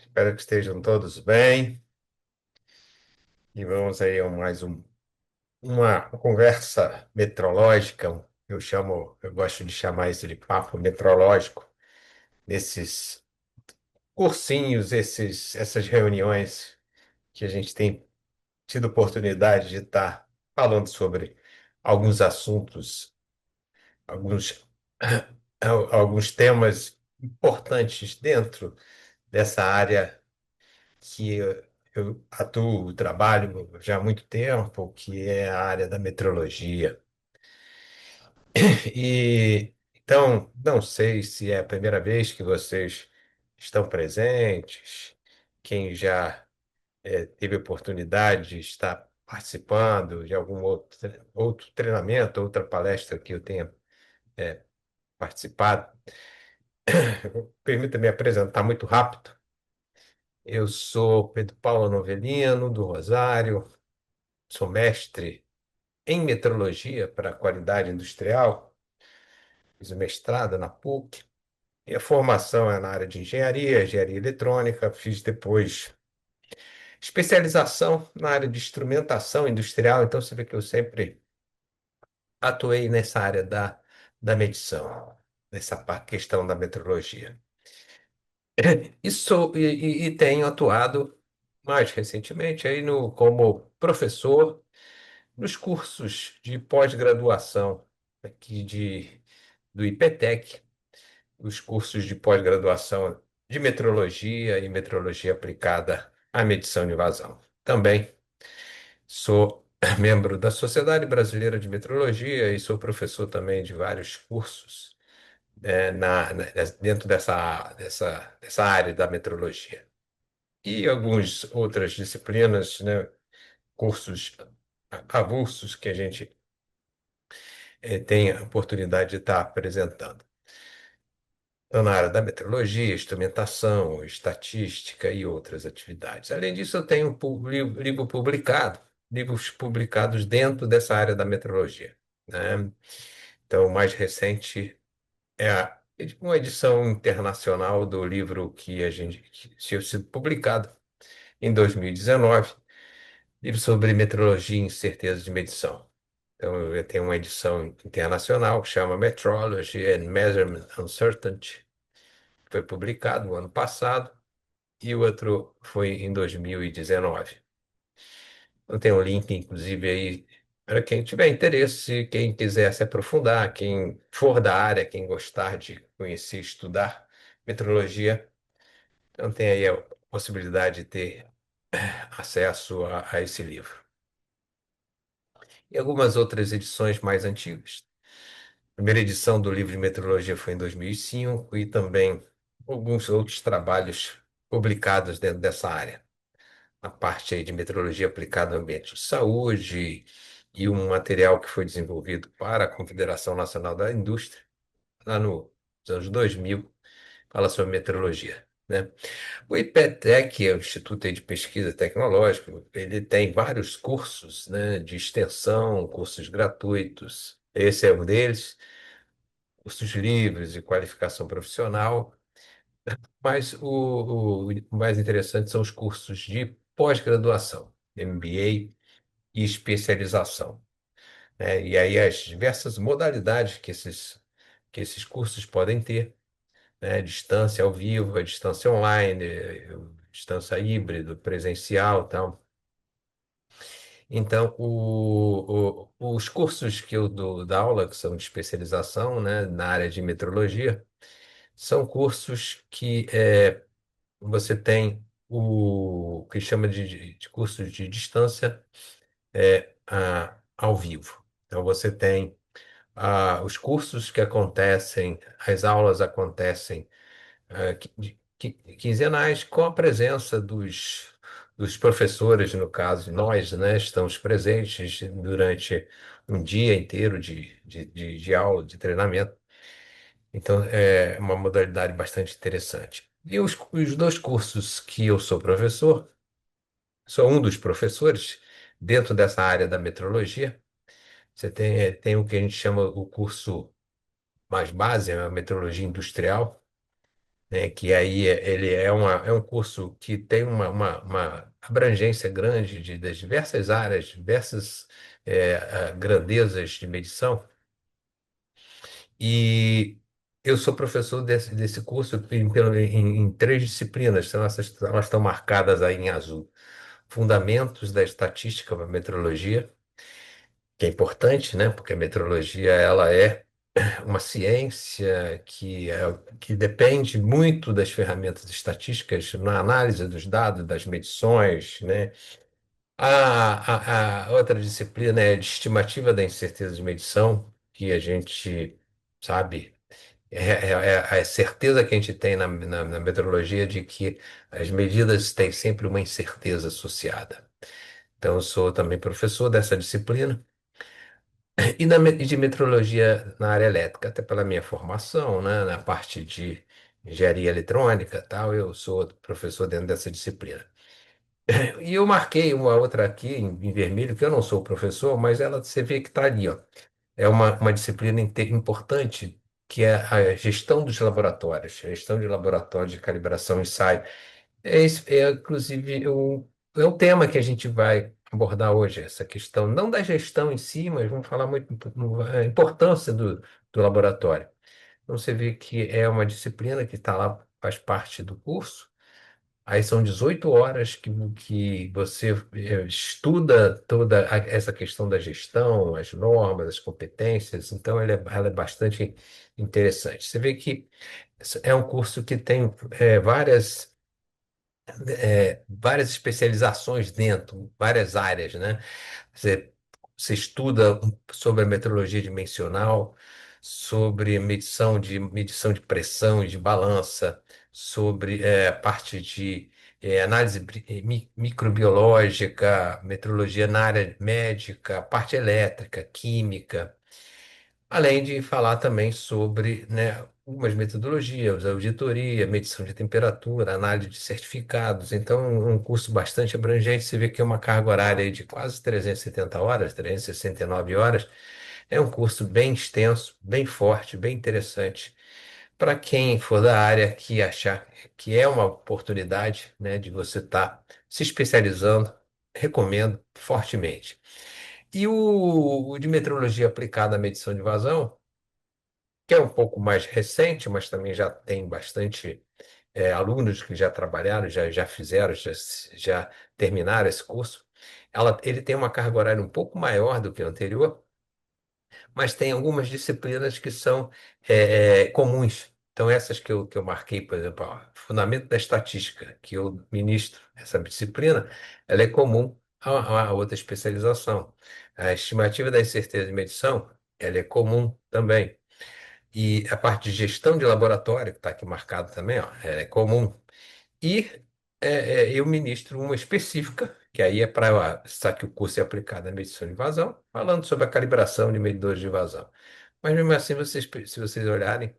Espero que estejam todos bem. E vamos aí a uma conversa metrológica. Eu gosto de chamar isso de papo metrológico, nesses cursinhos, essas reuniões que a gente tem tido oportunidade de estar falando sobre alguns assuntos, alguns, alguns temas importantes dentro dessa área que eu atuo, trabalho já há muito tempo, que é a área da metrologia. E então, não sei se é a primeira vez que vocês estão presentes, quem já teve oportunidade de estar participando de algum outro treinamento, outra palestra que eu tenha participado. Permita-me apresentar muito rápido. Eu sou Pedro Paulo Novelino, do Rosário, sou mestre em metrologia para a qualidade industrial, fiz o mestrado na PUC, e a formação é na área de engenharia eletrônica, fiz depois especialização na área de instrumentação industrial, então você vê que eu sempre atuei nessa área da medição, questão da metrologia. E tenho atuado mais recentemente aí como professor nos cursos de pós-graduação aqui do IPTEC, os cursos de pós-graduação de metrologia e metrologia aplicada à medição de vazão. Também sou membro da Sociedade Brasileira de Metrologia e sou professor também de vários cursos dentro dessa área da metrologia. E algumas outras disciplinas, né, cursos avulsos que a gente tem a oportunidade de estar apresentando. Então, na área da metrologia, instrumentação, estatística e outras atividades. Além disso, eu tenho livros publicados dentro dessa área da metrologia, né? Então, o mais recente é uma edição internacional do livro que tinha sido publicado em 2019, livro sobre metrologia e incerteza de medição. Então, eu tenho uma edição internacional que chama Metrology and Measurement Uncertainty, foi publicado no ano passado, e o outro foi em 2019. Eu tenho um link, inclusive, aí para quem tiver interesse, quem quiser se aprofundar, quem for da área, quem gostar de conhecer, estudar metrologia, então tem aí a possibilidade de ter acesso a esse livro. E algumas outras edições mais antigas. A primeira edição do livro de metrologia foi em 2005 e também alguns outros trabalhos publicados dentro dessa área. A parte aí de metrologia aplicada ao ambiente de saúde e um material que foi desenvolvido para a Confederação Nacional da Indústria, lá nos anos 2000, fala sobre metrologia, né? O IPTEC, é o Instituto aí de Pesquisa Tecnológica, ele tem vários cursos, né, de extensão, cursos gratuitos. Esse é um deles, cursos livres de qualificação profissional, mas o mais interessante são os cursos de pós-graduação, MBA e especialização, né? E aí as diversas modalidades que esses cursos podem ter, né? Distância ao vivo, a distância online, distância híbrido, presencial, tal. Então, os cursos que eu dou da aula, que são de especialização, né, na área de metrologia, são cursos que você tem o que chama de cursos de distância ao vivo. Então, você tem os cursos que acontecem, as aulas acontecem quinzenais, com a presença dos professores, no caso, nós, né, estamos presentes durante um dia inteiro de aula, de treinamento. Então, é uma modalidade bastante interessante. E os dois cursos que eu sou professor, sou um dos professores dentro dessa área da metrologia. Você tem o que a gente chama o curso mais base, a metrologia industrial, né, que aí ele é um curso que tem uma abrangência grande das diversas áreas, diversas grandezas de medição. E eu sou professor desse curso em três disciplinas, então elas estão marcadas aí em azul. Fundamentos da estatística para metrologia, que é importante, né? Porque a metrologia ela é uma ciência que depende muito das ferramentas estatísticas na análise dos dados, das medições, né? A outra disciplina é de estimativa da incerteza de medição, que a gente sabe, é a certeza que a gente tem na metrologia de que as medidas têm sempre uma incerteza associada. Então, eu sou também professor dessa disciplina. E de metrologia na área elétrica, até pela minha formação, né, na parte de engenharia eletrônica, tal, eu sou professor dentro dessa disciplina. E eu marquei uma outra aqui em vermelho, que eu não sou professor, mas ela você vê que está ali, ó. É uma disciplina importante, que é a gestão dos laboratórios, gestão de laboratórios de calibração e ensaio. Inclusive, é o tema que a gente vai abordar hoje, essa questão, não da gestão em si, mas vamos falar muito a importância do laboratório. Então, você vê que é uma disciplina que está lá, faz parte do curso. Aí são 18 horas que você estuda toda essa questão da gestão, as normas, as competências. Então, ela é bastante interessante. Você vê que é um curso que tem várias especializações dentro, várias áreas, né? Você, você estuda sobre a metrologia dimensional, sobre medição de pressão e de balança, sobre a parte de análise microbiológica, metrologia na área médica, parte elétrica, química. Além de falar também sobre, né, algumas metodologias, auditoria, medição de temperatura, análise de certificados. Então, um curso bastante abrangente. Você vê que é uma carga horária aí de quase 370 horas, 369 horas. É um curso bem extenso, bem forte, bem interessante. Para quem for da área que achar que é uma oportunidade, né, de você estar se especializando, recomendo fortemente. E o de metrologia aplicada à medição de vazão, que é um pouco mais recente, mas também já tem bastante alunos que já trabalharam, já fizeram, já terminaram esse curso. Ele tem uma carga horária um pouco maior do que o anterior, mas tem algumas disciplinas que são comuns. Então, essas que eu marquei, por exemplo, ó, Fundamento da Estatística, que eu ministro essa disciplina, ela é comum a outra especialização. A estimativa da incerteza de medição, ela é comum também. E a parte de gestão de laboratório, que está aqui marcado também, ó, é comum. E eu ministro uma específica, que aí é para, sabe que o curso é aplicado à medição de vazão, falando sobre a calibração de medidores de vazão. Mas mesmo assim, se vocês olharem,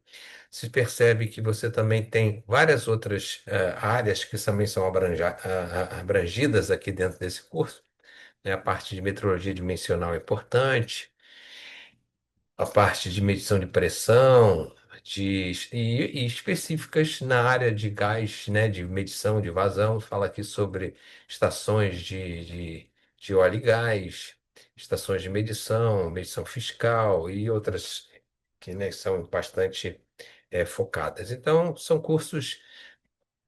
se percebe que você também tem várias outras áreas que também são abrangidas aqui dentro desse curso, né? A parte de metrologia dimensional é importante, a parte de medição de pressão, e específicas na área de gás, né, de medição de vazão, fala aqui sobre estações de óleo e gás, estações de medição, medição fiscal e outras que, né, são bastante focadas. Então, são cursos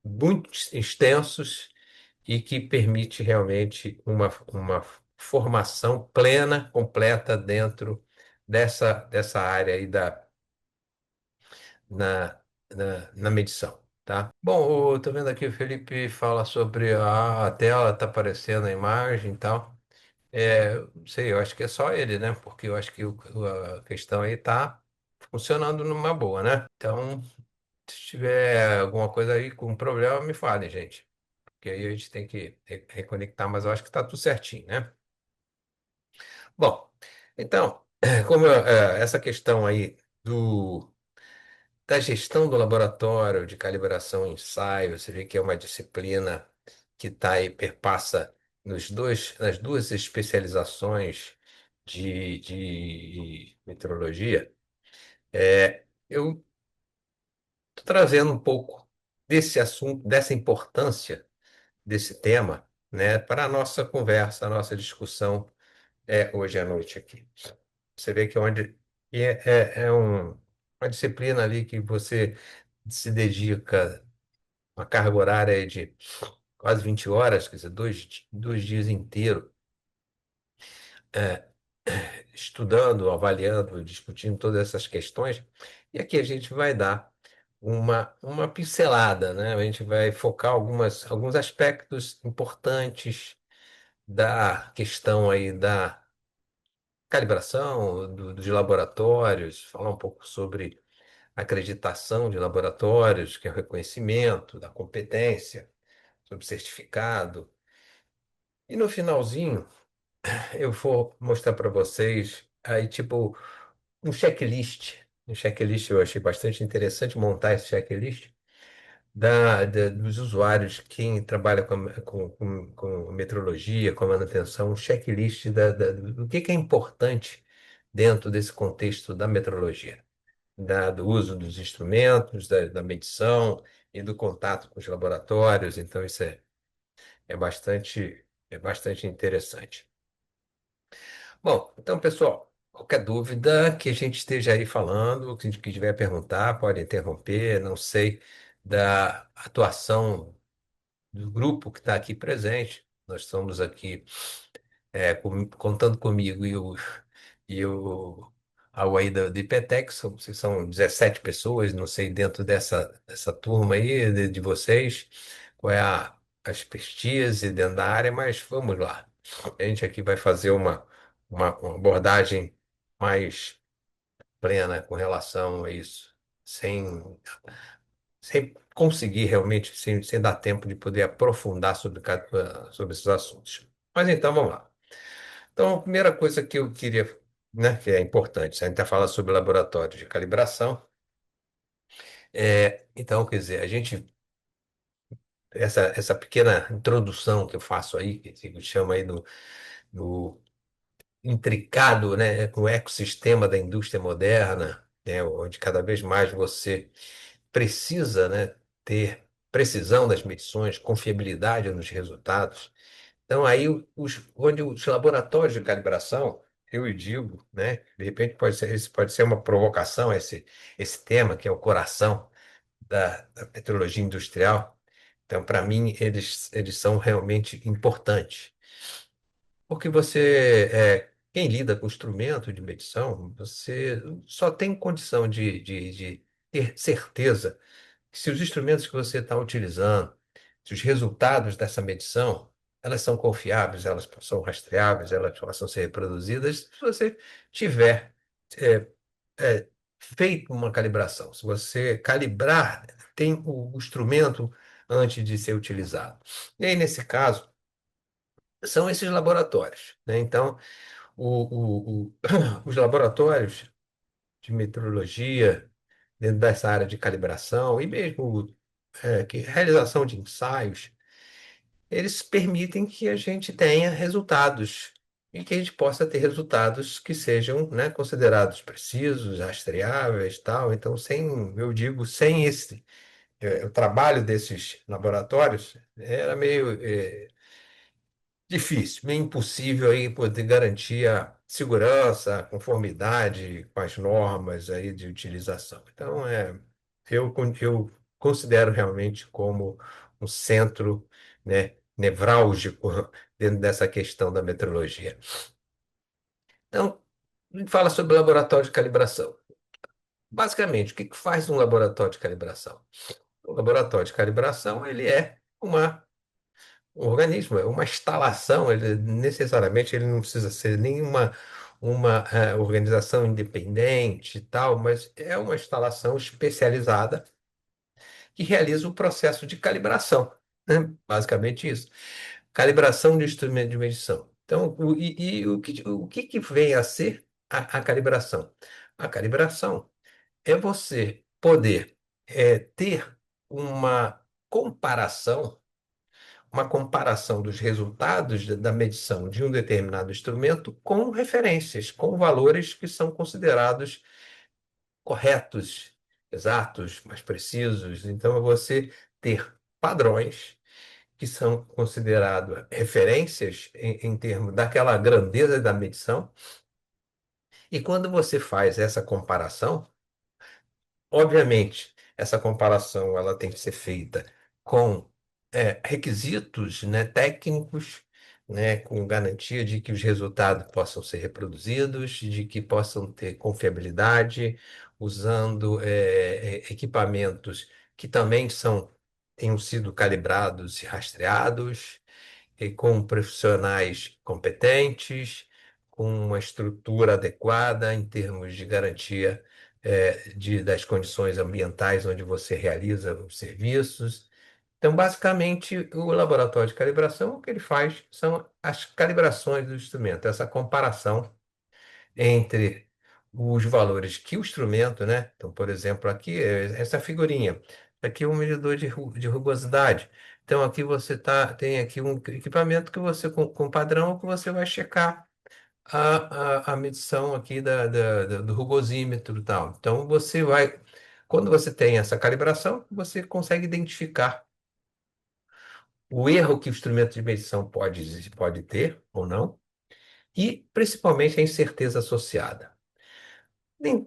muito extensos e que permite realmente uma formação plena, completa dentro dessa área aí na, na medição, tá? Bom, eu tô vendo aqui o Felipe fala sobre a tela, tá aparecendo a imagem e tal. Não sei, eu acho que é só ele, né? Porque eu acho que a questão aí tá funcionando numa boa, né? Então, se tiver alguma coisa aí com problema, me fale, gente. Porque aí a gente tem que reconectar, mas eu acho que está tudo certinho, né? Bom, então, essa questão aí da gestão do laboratório de calibração e ensaio, você vê que é uma disciplina que tá aí, perpassa nas duas especializações de metrologia. Eu estou trazendo um pouco desse assunto, dessa importância desse tema, né, para a nossa conversa, a nossa discussão hoje à noite aqui. Você vê que uma disciplina ali que você se dedica uma carga horária aí de quase 20 horas, quer dizer, dois dias inteiros, é, estudando, avaliando, discutindo todas essas questões. E aqui a gente vai dar uma pincelada, né? A gente vai focar alguns aspectos importantes da questão aí da calibração dos laboratórios, falar um pouco sobre acreditação de laboratórios, que é o reconhecimento da competência, sobre certificado. E no finalzinho, eu vou mostrar para vocês aí, tipo, um checklist. Um checklist eu achei bastante interessante montar esse checklist dos usuários, quem trabalha com metrologia, com manutenção, um checklist do que é importante dentro desse contexto da metrologia, do uso dos instrumentos, da medição e do contato com os laboratórios. Então, isso é bastante interessante. Bom, então, pessoal, qualquer dúvida que a gente esteja aí falando, que tiver a perguntar, pode interromper, não sei da atuação do grupo que está aqui presente. Nós estamos aqui contando comigo e o ao aí do IPTEC, são 17 pessoas, não sei, dentro dessa turma aí de vocês, qual é a expertise dentro da área, mas vamos lá. A gente aqui vai fazer uma abordagem mais plena com relação a isso, sem conseguir realmente, sem dar tempo de poder aprofundar sobre esses assuntos. Mas então, vamos lá. Então, a primeira coisa que eu queria, né, que é importante, se a gente está falando sobre laboratório de calibração, então, quer dizer, essa pequena introdução que eu faço aí, que eu chamo aí do intricado, né, com o ecossistema da indústria moderna, né, onde cada vez mais você precisa, né, ter precisão das medições, confiabilidade nos resultados. Então, aí, onde os laboratórios de calibração, eu digo, né, de repente esse pode ser uma provocação, esse tema, que é o coração da metrologia industrial. Então, para mim, eles são realmente importantes. Porque quem lida com instrumento de medição, você só tem condição de ter certeza que se os instrumentos que você está utilizando, se os resultados dessa medição, elas são confiáveis, elas são rastreáveis, elas possam ser reproduzidas, se você tiver é, feito uma calibração, se você calibrar, tem o instrumento antes de ser utilizado. E aí, nesse caso, são esses laboratórios, né? Então, os laboratórios de metrologia, dentro dessa área de calibração, e mesmo realização de ensaios, eles permitem que a gente tenha resultados e que a gente possa ter resultados que sejam, né, considerados precisos, rastreáveis, tal. Então, eu digo, sem o trabalho desses laboratórios, era meio difícil, meio impossível aí poder garantir a segurança, a conformidade com as normas aí de utilização. Então, eu considero realmente como um centro, né, nevrálgico dentro dessa questão da metrologia. Então, a gente fala sobre laboratório de calibração. Basicamente, o que que faz um laboratório de calibração? O laboratório de calibração, ele é um organismo, é uma instalação, necessariamente ele não precisa ser nenhuma uma organização independente e tal, mas é uma instalação especializada que realiza o processo de calibração, né? Basicamente isso. Calibração de instrumento de medição. Então, o que que vem a ser a calibração? A calibração é você poder ter uma comparação uma comparação dos resultados da medição de um determinado instrumento com referências, com valores que são considerados corretos, exatos, mais precisos. Então, é você ter padrões que são considerados referências em termos daquela grandeza da medição. E quando você faz essa comparação, obviamente, essa comparação ela tem que ser feita com requisitos, né, técnicos, né, com garantia de que os resultados possam ser reproduzidos, de que possam ter confiabilidade, usando equipamentos que também tenham sido calibrados e rastreados e com profissionais competentes, com uma estrutura adequada em termos de garantia das condições ambientais onde você realiza os serviços. Então, basicamente, o laboratório de calibração, o que ele faz são as calibrações do instrumento, essa comparação entre os valores que o instrumento, né? Então, por exemplo, aqui essa figurinha. Aqui é um medidor de rugosidade. Então, aqui tem aqui um equipamento que você, com padrão, que você vai checar a medição aqui do rugosímetro e tal. Então, quando você tem essa calibração, você consegue identificar o erro que o instrumento de medição pode ter ou não, e principalmente a incerteza associada.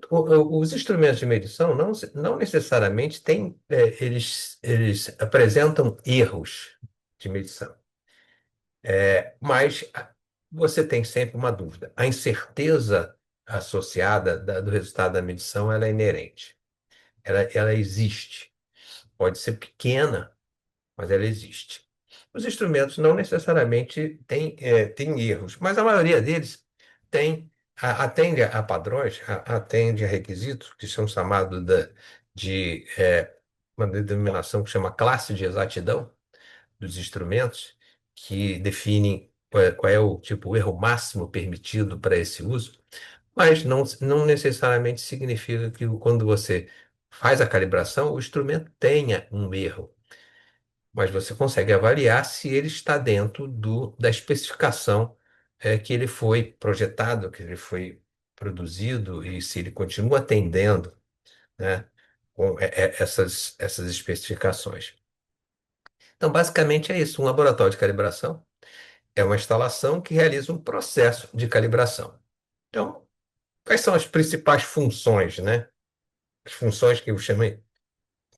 Os instrumentos de medição não necessariamente eles apresentam erros de medição, mas você tem sempre uma dúvida. A incerteza associada do resultado da medição ela é inerente, ela existe. Pode ser pequena, mas ela existe. Os instrumentos não necessariamente têm erros, mas a maioria deles atende a padrões, atende a requisitos que são chamados de uma denominação que chama classe de exatidão dos instrumentos, que definem qual é o tipo, o erro máximo permitido para esse uso, mas não necessariamente significa que quando você faz a calibração, o instrumento tenha um erro, mas você consegue avaliar se ele está dentro da especificação que ele foi projetado, que ele foi produzido e se ele continua atendendo, né, com essas especificações. Então, basicamente é isso. Um laboratório de calibração é uma instalação que realiza um processo de calibração. Então, quais são as principais funções, né? As funções que eu chamei,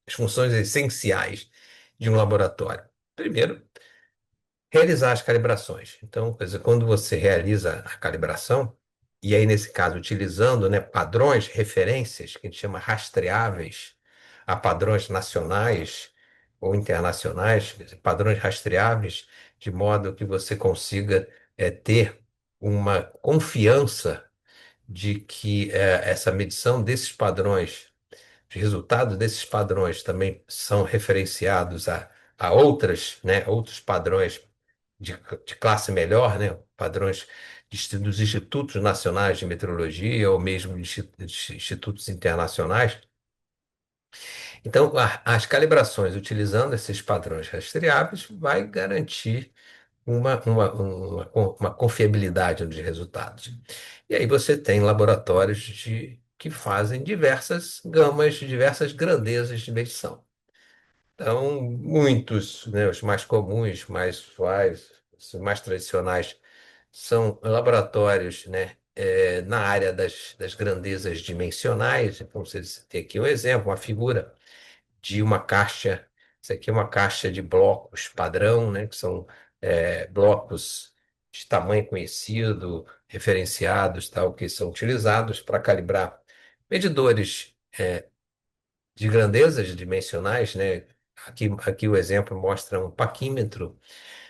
as funções essenciais de um laboratório. Primeiro, realizar as calibrações. Então, quer dizer, quando você realiza a calibração, e aí nesse caso utilizando, né, padrões, referências, que a gente chama rastreáveis, a padrões nacionais ou internacionais, quer dizer, padrões rastreáveis, de modo que você consiga ter uma confiança de que essa medição desses padrões, os resultados desses padrões também são referenciados a outros padrões de, de classe melhor, né? Padrões dos institutos nacionais de meteorologia ou mesmo de institutos internacionais. Então, as calibrações utilizando esses padrões rastreáveis vai garantir uma confiabilidade nos resultados. E aí você tem laboratórios que fazem diversas gamas, diversas grandezas de medição. Então, muitos, né, os mais comuns, mais usuais, os mais tradicionais, são laboratórios, né, na área das grandezas dimensionais. Então, você tem aqui um exemplo, uma figura de uma caixa. Isso aqui é uma caixa de blocos padrão, né, que são blocos de tamanho conhecido, referenciados, tal, que são utilizados para calibrar medidores de grandezas dimensionais, né? Aqui o exemplo mostra um paquímetro.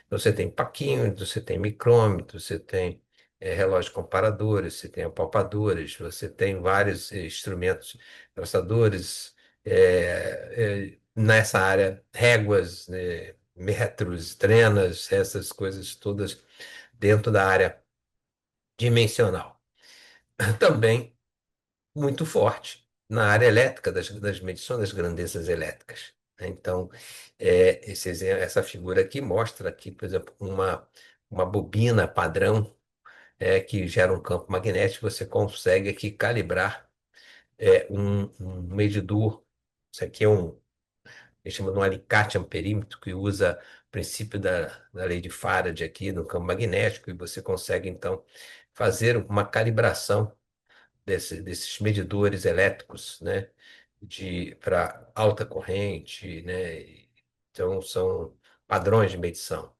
Você tem paquímetro, você tem micrômetro, você tem relógio comparadores, você tem apalpadores, você tem vários instrumentos traçadores, nessa área, réguas, né, metros, trenas, essas coisas todas dentro da área dimensional. Também muito forte na área elétrica, das medições das grandezas elétricas, né? Então, essa figura aqui mostra aqui, por exemplo, uma bobina padrão que gera um campo magnético, você consegue aqui calibrar um medidor. Isso aqui a gente chama de um alicate amperímetro, que usa o princípio da lei de Faraday aqui no campo magnético, e você consegue, então, fazer uma calibração desses medidores elétricos, né, para alta corrente, né? Então, são padrões de medição.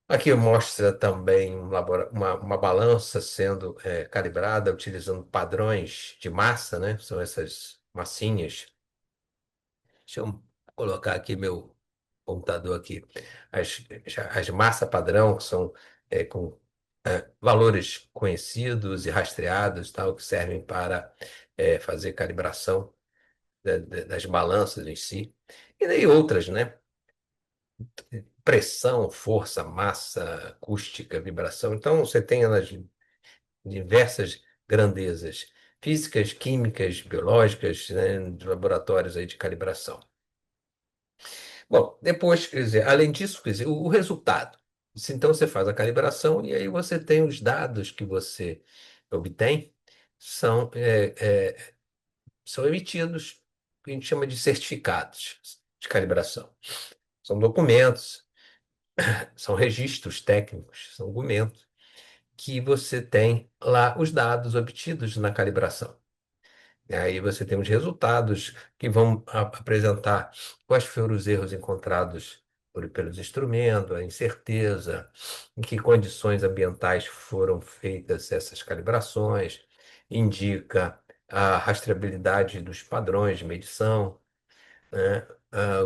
Aqui mostra também uma balança sendo calibrada utilizando padrões de massa, né? São essas massinhas. Deixa eu colocar aqui meu computador aqui. As, as massa padrão, que são com valores conhecidos e rastreados, tal, que servem para fazer calibração das balanças em si. E daí outras, né? Pressão, força, massa, acústica, vibração. Então, você tem elas diversas grandezas físicas, químicas, biológicas, né, de laboratórios aí de calibração. Bom, depois, quer dizer, além disso, quer dizer, o resultado. Então, você faz a calibração e aí você tem os dados que você obtém são, são emitidos, que a gente chama de certificados de calibração. São documentos, são registros técnicos, são documentos que você tem lá os dados obtidos na calibração. E aí você tem os resultados que vão apresentar quais foram os erros encontrados pelos instrumentos, a incerteza, em que condições ambientais foram feitas essas calibrações, indica a rastreabilidade dos padrões de medição, né?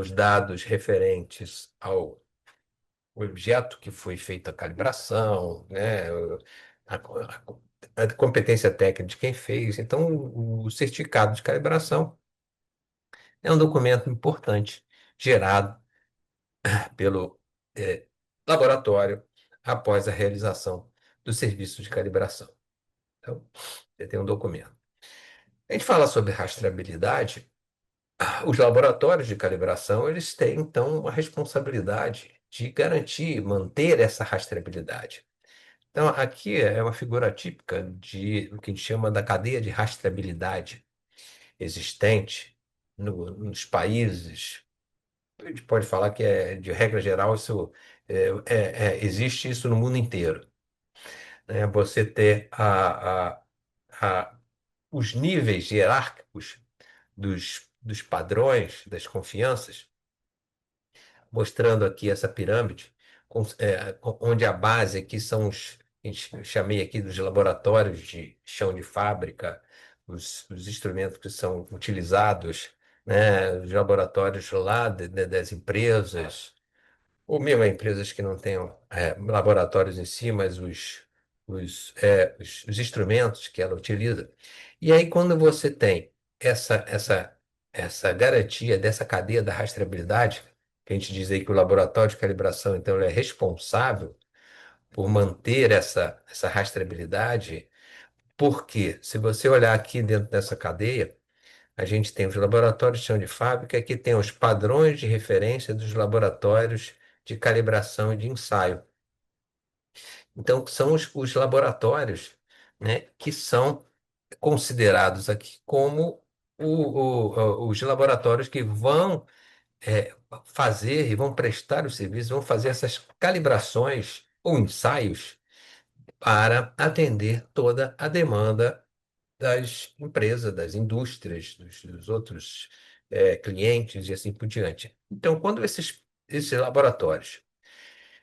Os dados referentes ao o objeto que foi feita a calibração, né? A, a competência técnica de quem fez. Então, o certificado de calibração é um documento importante gerado pelo laboratório após a realização do serviço de calibração. Então, você tem um documento. A gente fala sobre rastreabilidade. Os laboratórios de calibração, eles têm, então, a responsabilidade de garantir, manter essa rastreabilidade. Então, aqui é uma figura típica de o que a gente chama da cadeia de rastreabilidade existente nos países. A gente pode falar que, de regra geral, isso existe isso no mundo inteiro, né? Você ter a- os níveis hierárquicos dos padrões, das confianças, mostrando aqui essa pirâmide, onde a base aqui são a gente chamei aqui dos laboratórios de chão de fábrica, os instrumentos que são utilizados, né, os laboratórios lá das empresas, ou mesmo empresas que não tenham laboratórios em si, mas os instrumentos que ela utiliza. E aí, quando você tem essa garantia dessa cadeia da rastreabilidade, que a gente diz aí que o laboratório de calibração, então, ele é responsável por manter essa rastreabilidade, porque se você olhar aqui dentro dessa cadeia, a gente tem os laboratórios de chão de fábrica que tem os padrões de referência dos laboratórios de calibração e de ensaio. Então, são os laboratórios, né, que são considerados aqui como os laboratórios que vão fazer e vão prestar o serviço, vão fazer essas calibrações ou ensaios para atender toda a demanda das empresas, das indústrias, dos outros clientes e assim por diante. Então, quando esses laboratórios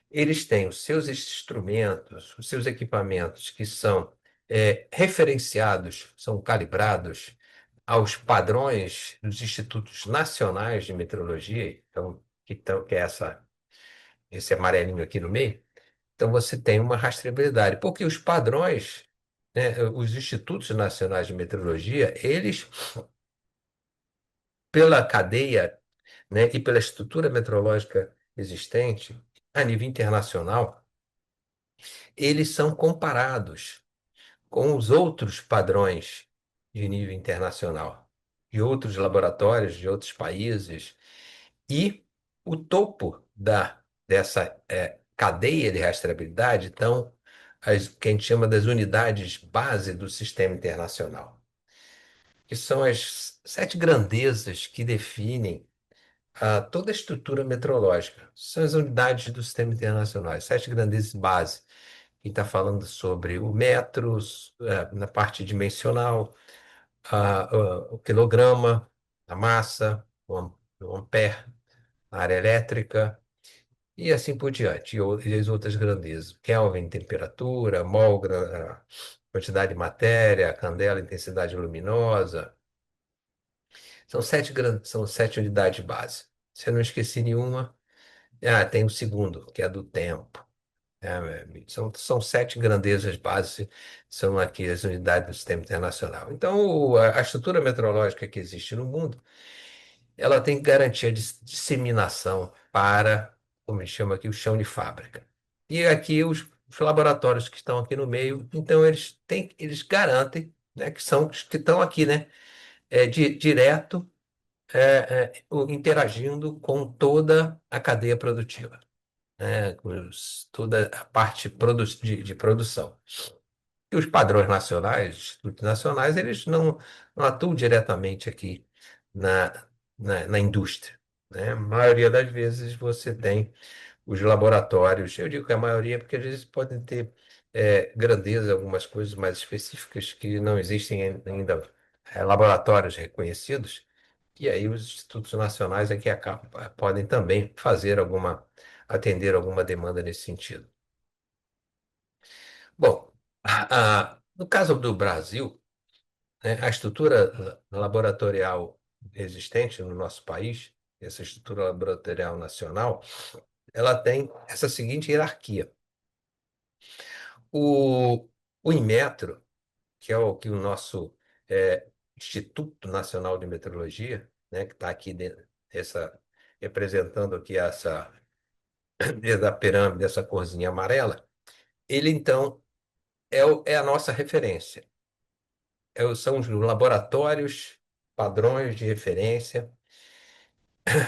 eles têm os seus instrumentos, os seus equipamentos que são referenciados, são calibrados aos padrões dos institutos nacionais de metrologia, então, que é esse amarelinho aqui no meio, então você tem uma rastreabilidade, porque os padrões, né, os institutos nacionais de metrologia, eles, pela cadeia, né, e pela estrutura metrológica existente a nível internacional, eles são comparados com os outros padrões de nível internacional, de outros laboratórios, de outros países, e o topo dessa cadeia de rastreabilidade estão que a gente chama das unidades base do sistema internacional, que são as 7 grandezas que definem toda a estrutura meteorológica. São as unidades do sistema internacional, as sete grandezas base. E está falando sobre o metro, na parte dimensional, o quilograma, a massa, o ampere, a área elétrica, e assim por diante. E as outras grandezas. Kelvin, temperatura, mol, quantidade de matéria, candela, intensidade luminosa. São sete unidades base. Se eu não esqueci nenhuma, tem o segundo, que é do tempo. São sete grandezas básicas, são aqui as unidades do sistema internacional. Então, a estrutura meteorológica que existe no mundo, ela tem que garantir a disseminação para, como a gente chama aqui, o chão de fábrica. E aqui os laboratórios que estão aqui no meio, então eles garantem, né, que são os que estão aqui, né, direto, interagindo com toda a cadeia produtiva, né, com toda a parte de produção. E os padrões nacionais, institutos nacionais, eles não atuam diretamente aqui na, na indústria, né? A maioria das vezes você tem os laboratórios, eu digo que a maioria, porque às vezes podem ter grandeza, algumas coisas mais específicas que não existem ainda, laboratórios reconhecidos, e aí os institutos nacionais é que podem também atender alguma demanda nesse sentido. Bom, no caso do Brasil, né, a estrutura laboratorial existente no nosso país, essa estrutura laboratorial nacional, ela tem essa seguinte hierarquia. O, o Inmetro, que é o nosso Instituto Nacional de Meteorologia, né, que está aqui dentro, representando aqui da pirâmide, essa corzinha amarela, ele então é a nossa referência. São os laboratórios padrões de referência,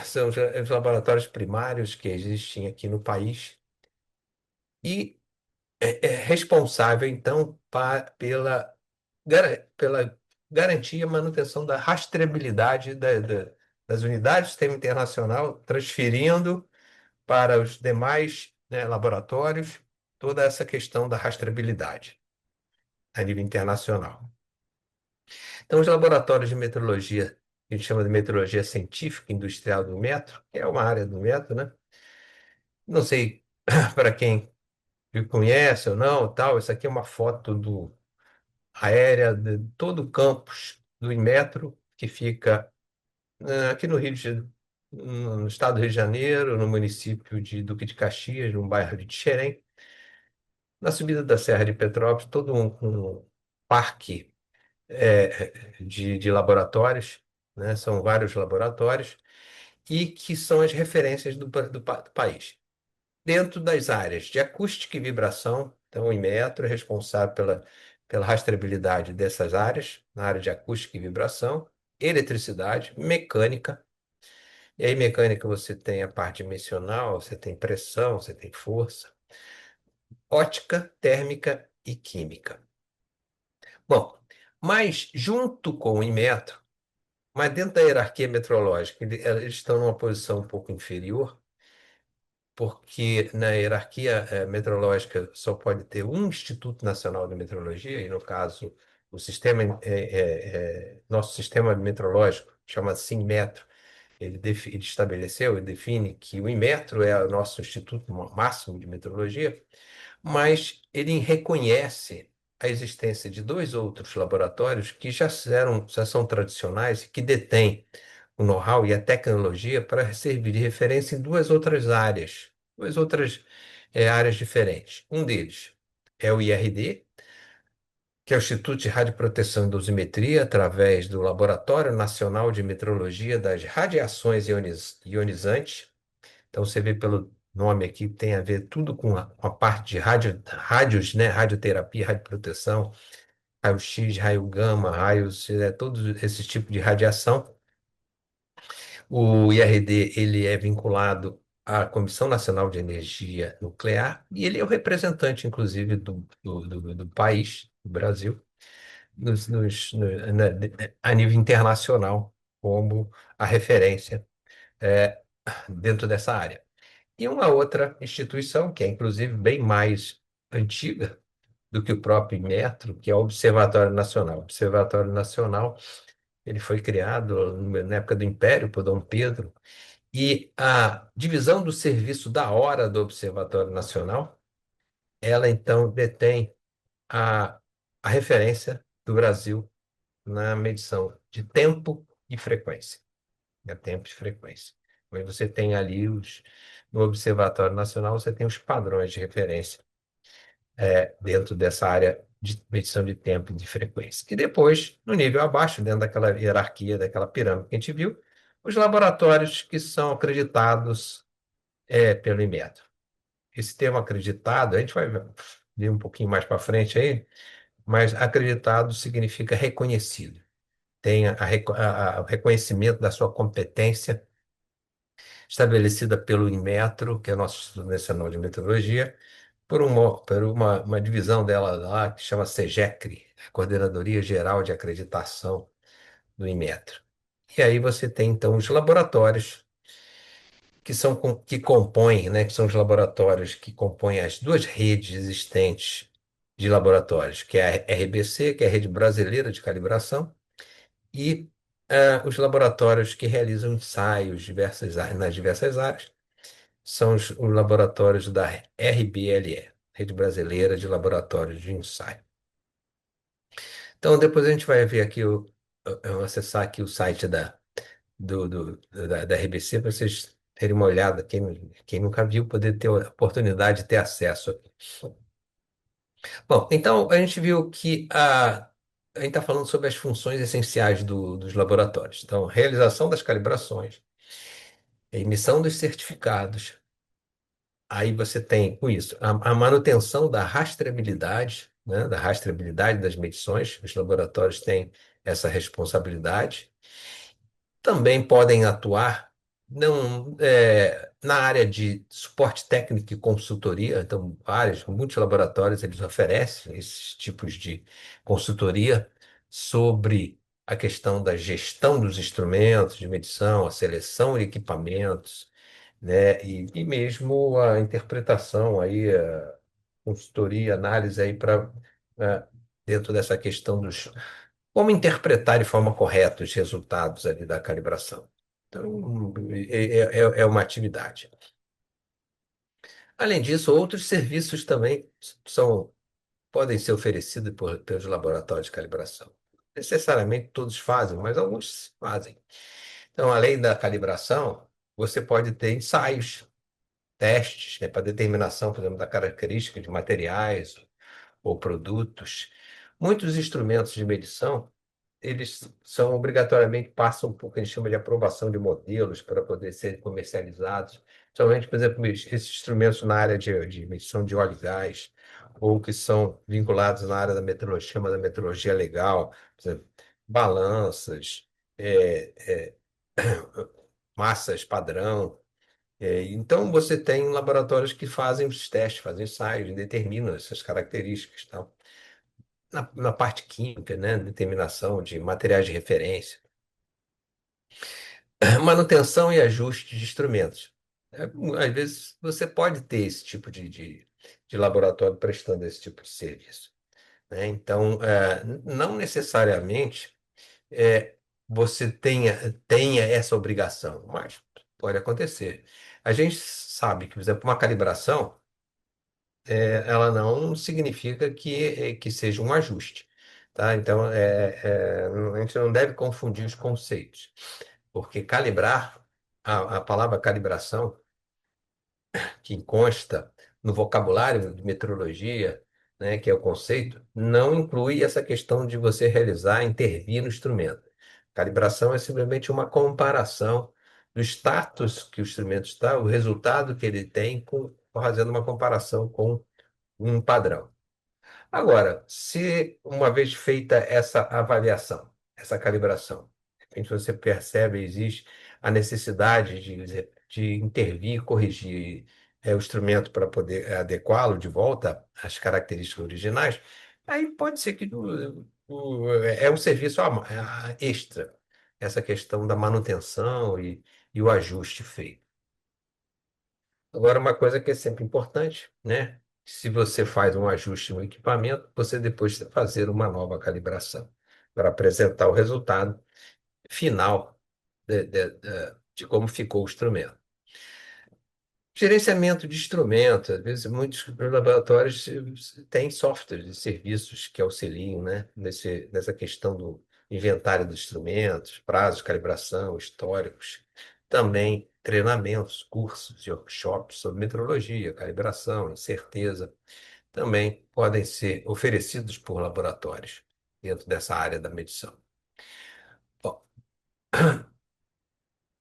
são os laboratórios primários que existem aqui no país e é responsável, então, pela garantia e manutenção da rastreabilidade das unidades do sistema internacional, transferindo para os demais, né, laboratórios toda essa questão da rastreabilidade a nível internacional. Então, os laboratórios de meteorologia, que a gente chama de meteorologia científica industrial do metro, que é uma área do metro, né? Não sei para quem conhece ou não, tal, isso aqui é uma foto aérea de todo o campus do Inmetro, que fica aqui no no estado do Rio de Janeiro, no município de Duque de Caxias, no bairro de Xerém, na subida da Serra de Petrópolis, todo um parque de laboratórios, né? São vários laboratórios, e que são as referências do país. Dentro das áreas de acústica e vibração, então o Inmetro é responsável pela rastreabilidade dessas áreas, na área de acústica e vibração, eletricidade, mecânica. E aí, mecânica, você tem a parte dimensional, você tem pressão, você tem força, ótica, térmica e química. Bom, mas junto com o Inmetro, mas dentro da hierarquia metrológica, eles estão numa posição um pouco inferior, porque na hierarquia meteorológica só pode ter um Instituto Nacional de Meteorologia, e no caso, nosso sistema meteorológico, chama Sinmetro, ele estabeleceu e define que o Inmetro é o nosso Instituto Máximo de Meteorologia, mas ele reconhece a existência de dois outros laboratórios que já são tradicionais e que detêm o know-how e a tecnologia para servir de referência em duas outras áreas diferentes. Um deles é o IRD, que é o Instituto de Radioproteção e Dosimetria, através do Laboratório Nacional de Meteorologia das Radiações Ionizantes. Então, você vê pelo nome aqui, tem a ver tudo com a parte de rádios, né? Radioterapia, radioproteção, raio-x, raio gama, raios, todos esses tipos de radiação. O IRD, ele é vinculado à Comissão Nacional de Energia Nuclear e ele é o representante, inclusive, do país, do Brasil, nos, nos- no- na- a nível internacional, como a referência dentro dessa área. E uma outra instituição, que é inclusive bem mais antiga do que o próprio Inmetro, que é o Observatório Nacional. O Observatório Nacional, ele foi criado na época do Império, por Dom Pedro, e a divisão do serviço da hora do Observatório Nacional, ela então detém a, a referência do Brasil na medição de tempo e frequência. É tempo e frequência. Mas você tem ali no Observatório Nacional, você tem os padrões de referência dentro dessa área de medição de tempo e de frequência. E depois, no nível abaixo, dentro daquela hierarquia, daquela pirâmide que a gente viu, os laboratórios que são acreditados pelo Inmetro. Esse termo acreditado, a gente vai ver um pouquinho mais para frente aí, mas acreditado significa reconhecido. Tem o reconhecimento da sua competência estabelecida pelo Inmetro, que é nosso Instituto Nacional de Meteorologia, por uma divisão dela lá que chama SEGECRE, a Coordenadoria Geral de Acreditação do Inmetro. E aí você tem então os laboratórios que compõem, né, que são os laboratórios que compõem as duas redes existentes de laboratórios, que é a RBC, que é a Rede Brasileira de Calibração, e os laboratórios que realizam ensaios nas diversas áreas, são os laboratórios da RBLE, Rede Brasileira de Laboratórios de Ensaio. Então, depois a gente vai ver aqui, acessar aqui o site da RBC para vocês terem uma olhada. Quem nunca viu, poder ter a oportunidade de ter acesso aqui. Bom, então a gente viu que a gente está falando sobre as funções essenciais dos laboratórios. Então, realização das calibrações, emissão dos certificados. Aí você tem, com isso, a manutenção da rastreabilidade, né, da rastreabilidade das medições. Os laboratórios têm essa responsabilidade. Também podem atuar não, na área de suporte técnico e consultoria. Então, muitos laboratórios eles oferecem esses tipos de consultoria sobre a questão da gestão dos instrumentos de medição, a seleção de equipamentos, né? E mesmo a interpretação aí, a consultoria, análise aí para dentro dessa questão dos como interpretar de forma correta os resultados ali da calibração. Então, é uma atividade. Além disso, outros serviços também podem ser oferecidos pelos laboratórios de calibração. Necessariamente todos fazem, mas alguns fazem. Então, além da calibração, você pode ter ensaios, testes, né, para determinação, por exemplo, da característica de materiais ou produtos. Muitos instrumentos de medição, eles são obrigatoriamente passam por o que a gente chama de aprovação de modelos para poder serem comercializados. Somente, por exemplo, esses instrumentos na área de medição de óleo e gás, ou que são vinculados na área da metrologia, chama da metrologia legal, por exemplo, balanças, é, é, massas padrão. Então, você tem laboratórios que fazem os testes, fazem ensaios, determinam essas características, tal. Na parte química, né? Determinação de materiais de referência, manutenção e ajuste de instrumentos. Às vezes, você pode ter esse tipo de laboratório prestando esse tipo de serviço, né? Então, não necessariamente é, você tenha essa obrigação, mas pode acontecer. A gente sabe que, por exemplo, uma calibração, ela não significa que seja um ajuste, tá? Então, a gente não deve confundir os conceitos, porque calibrar, a palavra calibração, que consta no vocabulário de metrologia, né, que é o conceito, não inclui essa questão de você realizar, intervir no instrumento. Calibração é simplesmente uma comparação do status que o instrumento está, o resultado que ele tem, fazendo uma comparação com um padrão. Agora, se uma vez feita essa avaliação, essa calibração, de repente você percebe existe a necessidade de intervir, corrigir o instrumento para poder adequá-lo de volta às características originais, aí pode ser que é um serviço extra, essa questão da manutenção e e o ajuste feito. Agora, uma coisa que é sempre importante, né? Se você faz um ajuste no equipamento, você depois tem que fazer uma nova calibração para apresentar o resultado final de como ficou o instrumento. Gerenciamento de instrumentos, às vezes muitos laboratórios têm softwares e serviços que auxiliam, né, nessa questão do inventário dos instrumentos, prazos de calibração, históricos, também treinamentos, cursos e workshops sobre metrologia, calibração, incerteza, também podem ser oferecidos por laboratórios dentro dessa área da medição. Bom,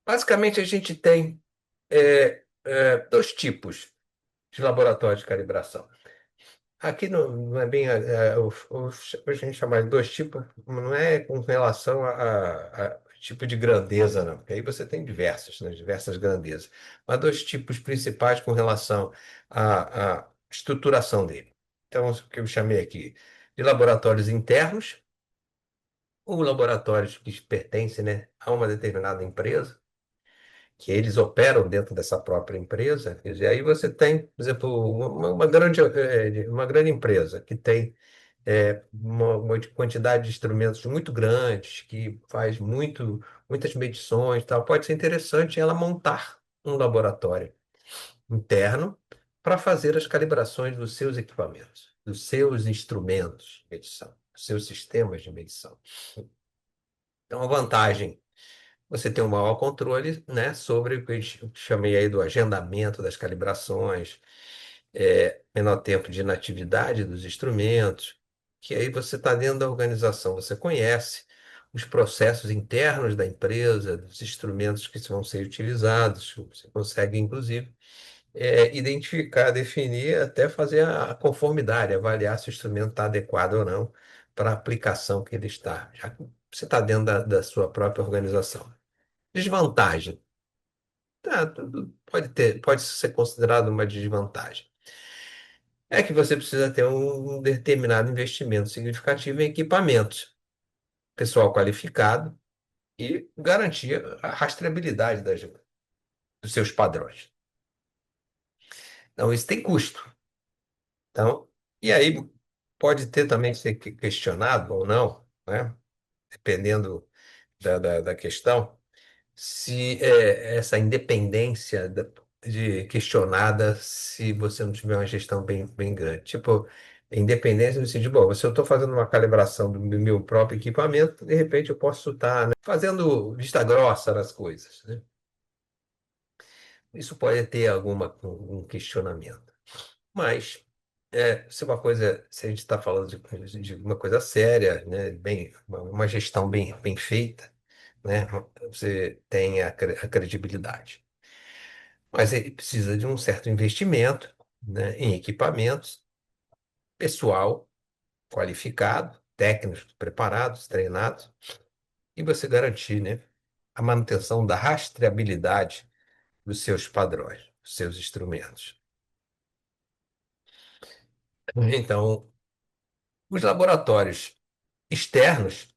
basicamente a gente tem dois tipos de laboratório de calibração. Aqui não é bem a gente chama de dois tipos, não é com relação a tipo de grandeza, não, porque aí você tem diversos, né, diversas grandezas, mas dois tipos principais com relação à estruturação dele. Então, o que eu chamei aqui de laboratórios internos, ou laboratórios que pertencem, né, a uma determinada empresa, que eles operam dentro dessa própria empresa. Quer dizer, aí você tem, por exemplo, uma grande empresa que tem uma quantidade de instrumentos muito grandes, que faz muitas medições, e tal. Pode ser interessante ela montar um laboratório interno para fazer as calibrações dos seus equipamentos, dos seus instrumentos de medição, dos seus sistemas de medição. Então, a vantagem, você tem um maior controle, né, sobre o que eu chamei aí do agendamento das calibrações, menor tempo de inatividade dos instrumentos, que aí você está dentro da organização, você conhece os processos internos da empresa, dos instrumentos que vão ser utilizados, você consegue, inclusive, identificar, definir, até fazer a conformidade, avaliar se o instrumento está adequado ou não para a aplicação que ele está, já que você está dentro da sua própria organização. Desvantagem. Tá, pode ser considerado uma desvantagem. É que você precisa ter um determinado investimento significativo em equipamentos, pessoal qualificado e garantir a rastreabilidade dos seus padrões. Então, isso tem custo. Então, e aí pode ter também ser questionado ou não, né? Dependendo da questão. Se essa independência de questionada se você não tiver uma gestão bem grande. Tipo, independência no sentido, bom, se eu estou fazendo uma calibração do meu próprio equipamento, de repente eu posso estar, né, fazendo vista grossa nas coisas, né? Isso pode ter um questionamento. Mas se uma coisa, se a gente está falando de uma coisa séria, né, uma gestão bem feita, né, você tem a credibilidade. Mas ele precisa de um certo investimento, né, em equipamentos, pessoal qualificado, técnicos preparados, treinados, e você garantir, né, a manutenção da rastreabilidade dos seus padrões, dos seus instrumentos. Então, os laboratórios externos,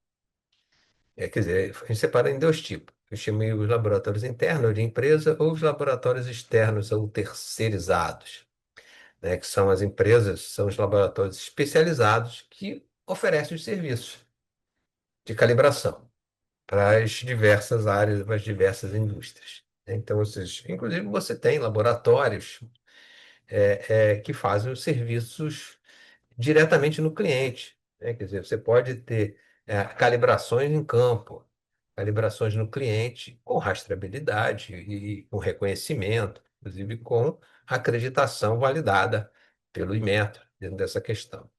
quer dizer, a gente separa em dois tipos. Eu chamei os laboratórios internos de empresa ou os laboratórios externos ou terceirizados, né, que são as empresas, são os laboratórios especializados que oferecem os serviços de calibração para as diversas áreas, para as diversas indústrias. Então, inclusive, você tem laboratórios que fazem os serviços diretamente no cliente, né? Quer dizer, você pode ter calibrações em campo, calibrações no cliente, com rastreabilidade e com reconhecimento, inclusive com acreditação validada pelo Inmetro, dentro dessa questão.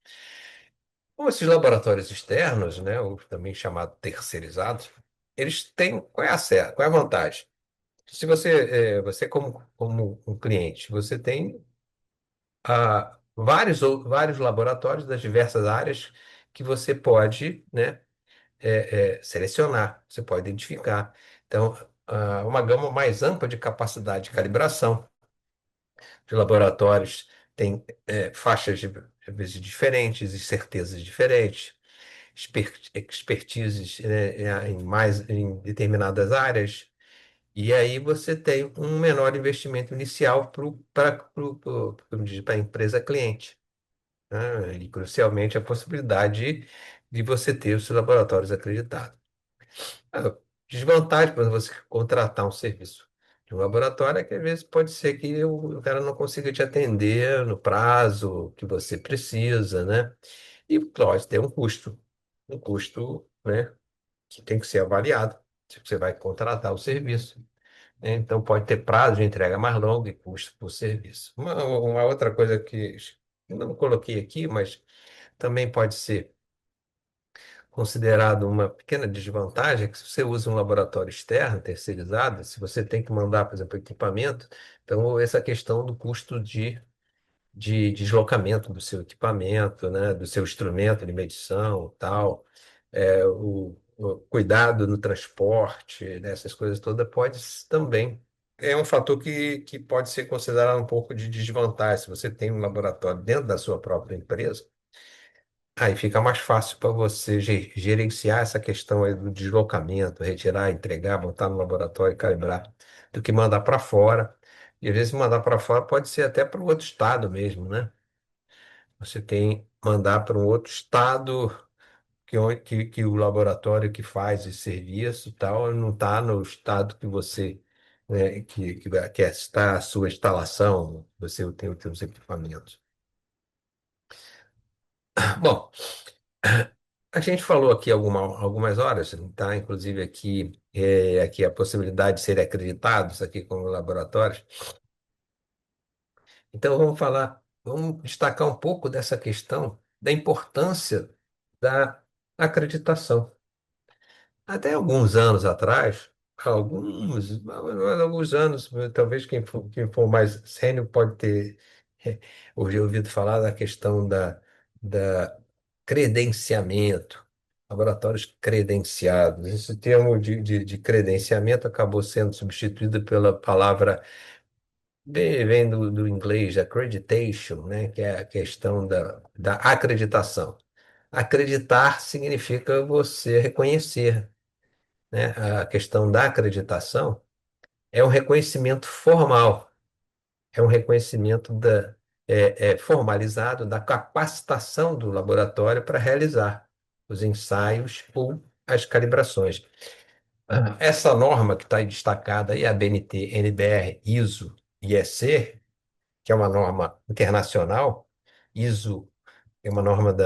Bom, esses laboratórios externos, né, ou também chamados terceirizados, eles têm, qual é a vantagem? Se você como um cliente, você tem vários laboratórios das diversas áreas que você pode, né, selecionar, você pode identificar. Então, uma gama mais ampla de capacidade de calibração de laboratórios tem faixas às vezes diferentes e certezas diferentes, expertises, né, em determinadas áreas, E aí você tem um menor investimento inicial para a empresa cliente, né? E crucialmente a possibilidade de você ter os seus laboratórios acreditados. A desvantagem para você contratar um serviço de um laboratório é que às vezes pode ser que o cara não consiga te atender no prazo que você precisa, né? E pode ter um custo, né, que tem que ser avaliado se você vai contratar o serviço, né? Então pode ter prazo de entrega mais longo e custo por serviço. Uma outra coisa que eu não coloquei aqui, mas também pode ser considerado uma pequena desvantagem, é que se você usa um laboratório externo, terceirizado, se você tem que mandar, por exemplo, equipamento, então essa questão do custo de deslocamento do seu equipamento, né, do seu instrumento de medição, tal, o cuidado no transporte, né, essas coisas todas pode também. É um fator que pode ser considerado um pouco de desvantagem. Se você tem um laboratório dentro da sua própria empresa, aí fica mais fácil para você gerenciar essa questão aí do deslocamento, retirar, entregar, botar no laboratório e calibrar, do que mandar para fora. E às vezes mandar para fora pode ser até para o outro estado mesmo, né? Você tem mandar para um outro estado que o laboratório que faz esse serviço e tal não está no estado que você, né, que está a sua instalação, você tem os seus equipamentos. Bom, a gente falou aqui algumas horas, tá? Inclusive aqui a possibilidade de serem acreditados aqui como laboratórios. Então vamos destacar um pouco dessa questão da importância da acreditação. Até alguns anos atrás, alguns anos, talvez quem for mais sênior pode ter ouvido falar da questão da credenciamento, laboratórios credenciados. Esse termo de credenciamento acabou sendo substituído pela palavra, vem do inglês, accreditation, né, que é a questão da acreditação. Acreditar significa você reconhecer, né? A questão da acreditação é um reconhecimento formal, é um reconhecimento formalizado da capacitação do laboratório para realizar os ensaios ou as calibrações. Essa norma que está aí destacada aí, a BNT, NBR, ISO e EC, que é uma norma internacional. ISO é uma norma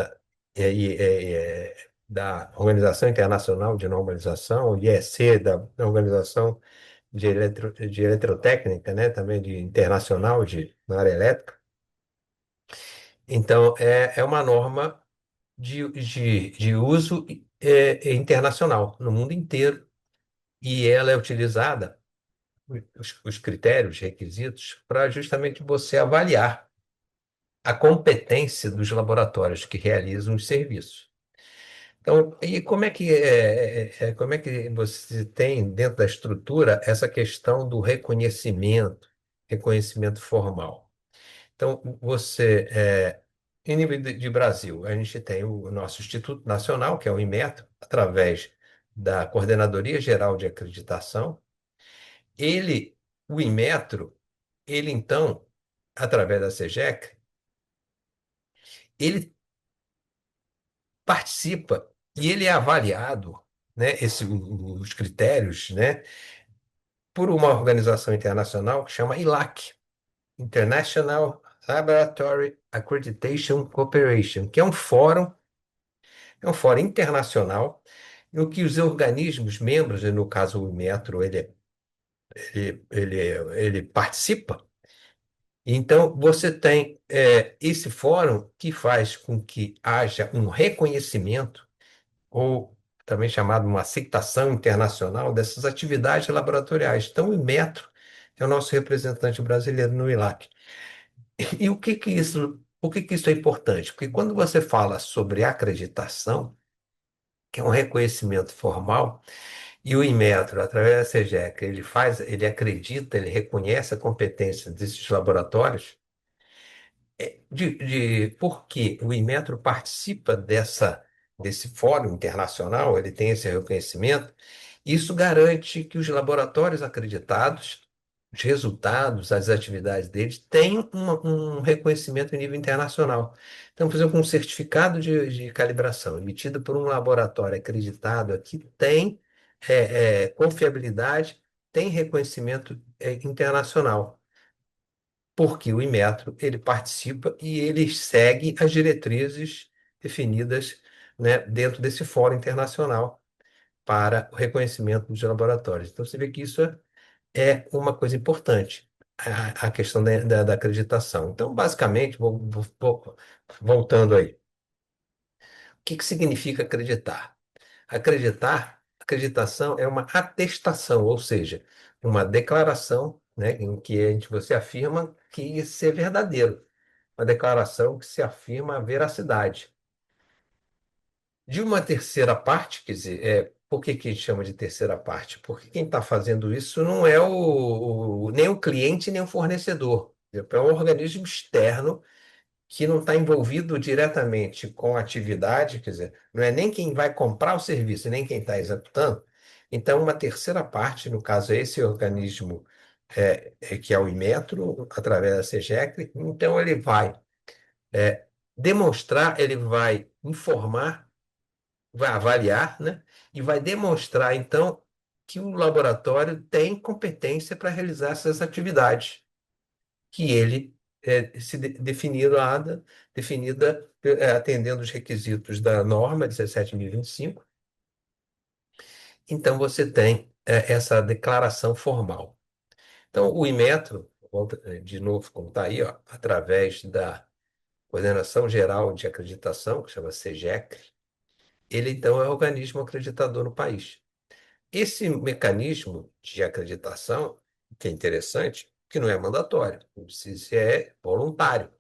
da Organização Internacional de Normalização, o IEC da Organização de Eletrotécnica, né, também de internacional na área elétrica. Então, é uma norma de uso internacional no mundo inteiro, e ela é utilizada, os critérios, requisitos, para justamente você avaliar a competência dos laboratórios que realizam os serviços. Então, e como é que você tem dentro da estrutura essa questão do reconhecimento formal? Então, em nível de Brasil, a gente tem o nosso Instituto Nacional, que é o Inmetro, através da Coordenadoria Geral de Acreditação. Ele, o Inmetro, ele então, através da SEGEC, ele participa e ele é avaliado, né, os critérios, né, por uma organização internacional que chama ILAC, International Laboratory Accreditation Corporation, que é um fórum internacional no que os organismos membros, e no caso o Metro, ele participa. Então, você tem esse fórum que faz com que haja um reconhecimento, ou também chamado uma aceitação internacional, dessas atividades laboratoriais. Então, o Metro é o nosso representante brasileiro no ILAC. E por que que isso é importante? Porque quando você fala sobre acreditação, que é um reconhecimento formal, e o Inmetro, através da SEGEC, ele acredita, ele reconhece a competência desses laboratórios, porque o Inmetro participa desse fórum internacional, ele tem esse reconhecimento, Isso garante que os laboratórios acreditados, os resultados, as atividades deles, tenham um reconhecimento em nível internacional. Então, por exemplo, um certificado de calibração emitido por um laboratório acreditado aqui tem confiabilidade, tem reconhecimento internacional, porque o Inmetro ele participa e ele segue as diretrizes definidas, né, dentro desse fórum internacional para o reconhecimento dos laboratórios. Então, você vê que isso é uma coisa importante, a questão da acreditação. Então, basicamente, voltando aí, o que que significa acreditar? Acreditação é uma atestação, ou seja, uma declaração, né, em que você afirma que isso é verdadeiro, uma declaração que se afirma a veracidade. De uma terceira parte, quer dizer, por que que a gente chama de terceira parte? Porque quem está fazendo isso não é nem o cliente nem o fornecedor. É um organismo externo que não está envolvido diretamente com a atividade, quer dizer, não é nem quem vai comprar o serviço, nem quem está executando. Então, uma terceira parte, no caso, é esse organismo que é o Inmetro, através da SEGEC, então ele vai demonstrar, ele vai informar, vai avaliar, né? E vai demonstrar, então, que o laboratório tem competência para realizar essas atividades, que ele se definida atendendo os requisitos da norma 17.025. Então, você tem essa declaração formal. Então, o Inmetro, volta, de novo, como está aí, ó, através da Coordenação Geral de Acreditação, que chama SEGEC, ele, então, é o organismo acreditador no país. Esse mecanismo de acreditação, que é interessante, que não é mandatório, isso é voluntário.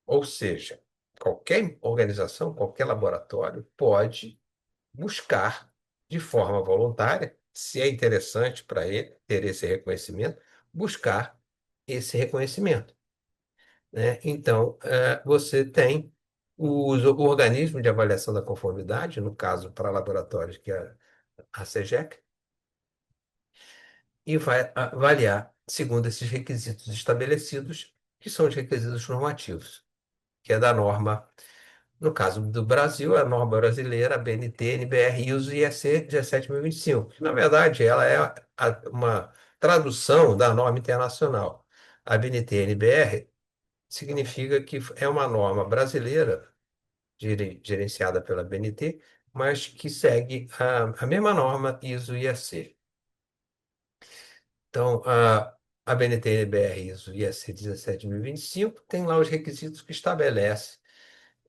Ou seja, qualquer organização, qualquer laboratório pode buscar de forma voluntária, se é interessante para ele ter esse reconhecimento, buscar esse reconhecimento, né? Então, você tem o organismo de avaliação da conformidade, no caso para laboratórios, que é a SEGEC, e vai avaliar segundo esses requisitos estabelecidos, que são os requisitos normativos, que é da norma, no caso do Brasil, a norma brasileira, a BNT, NBR, ISO e EC 17.025. Na verdade, ela é uma tradução da norma internacional. A BNT NBR significa que é uma norma brasileira, gerenciada pela BNT, mas que segue a mesma norma ISO e EC. Então, a BNT-NBR ISO IEC 17.025 tem lá os requisitos que estabelece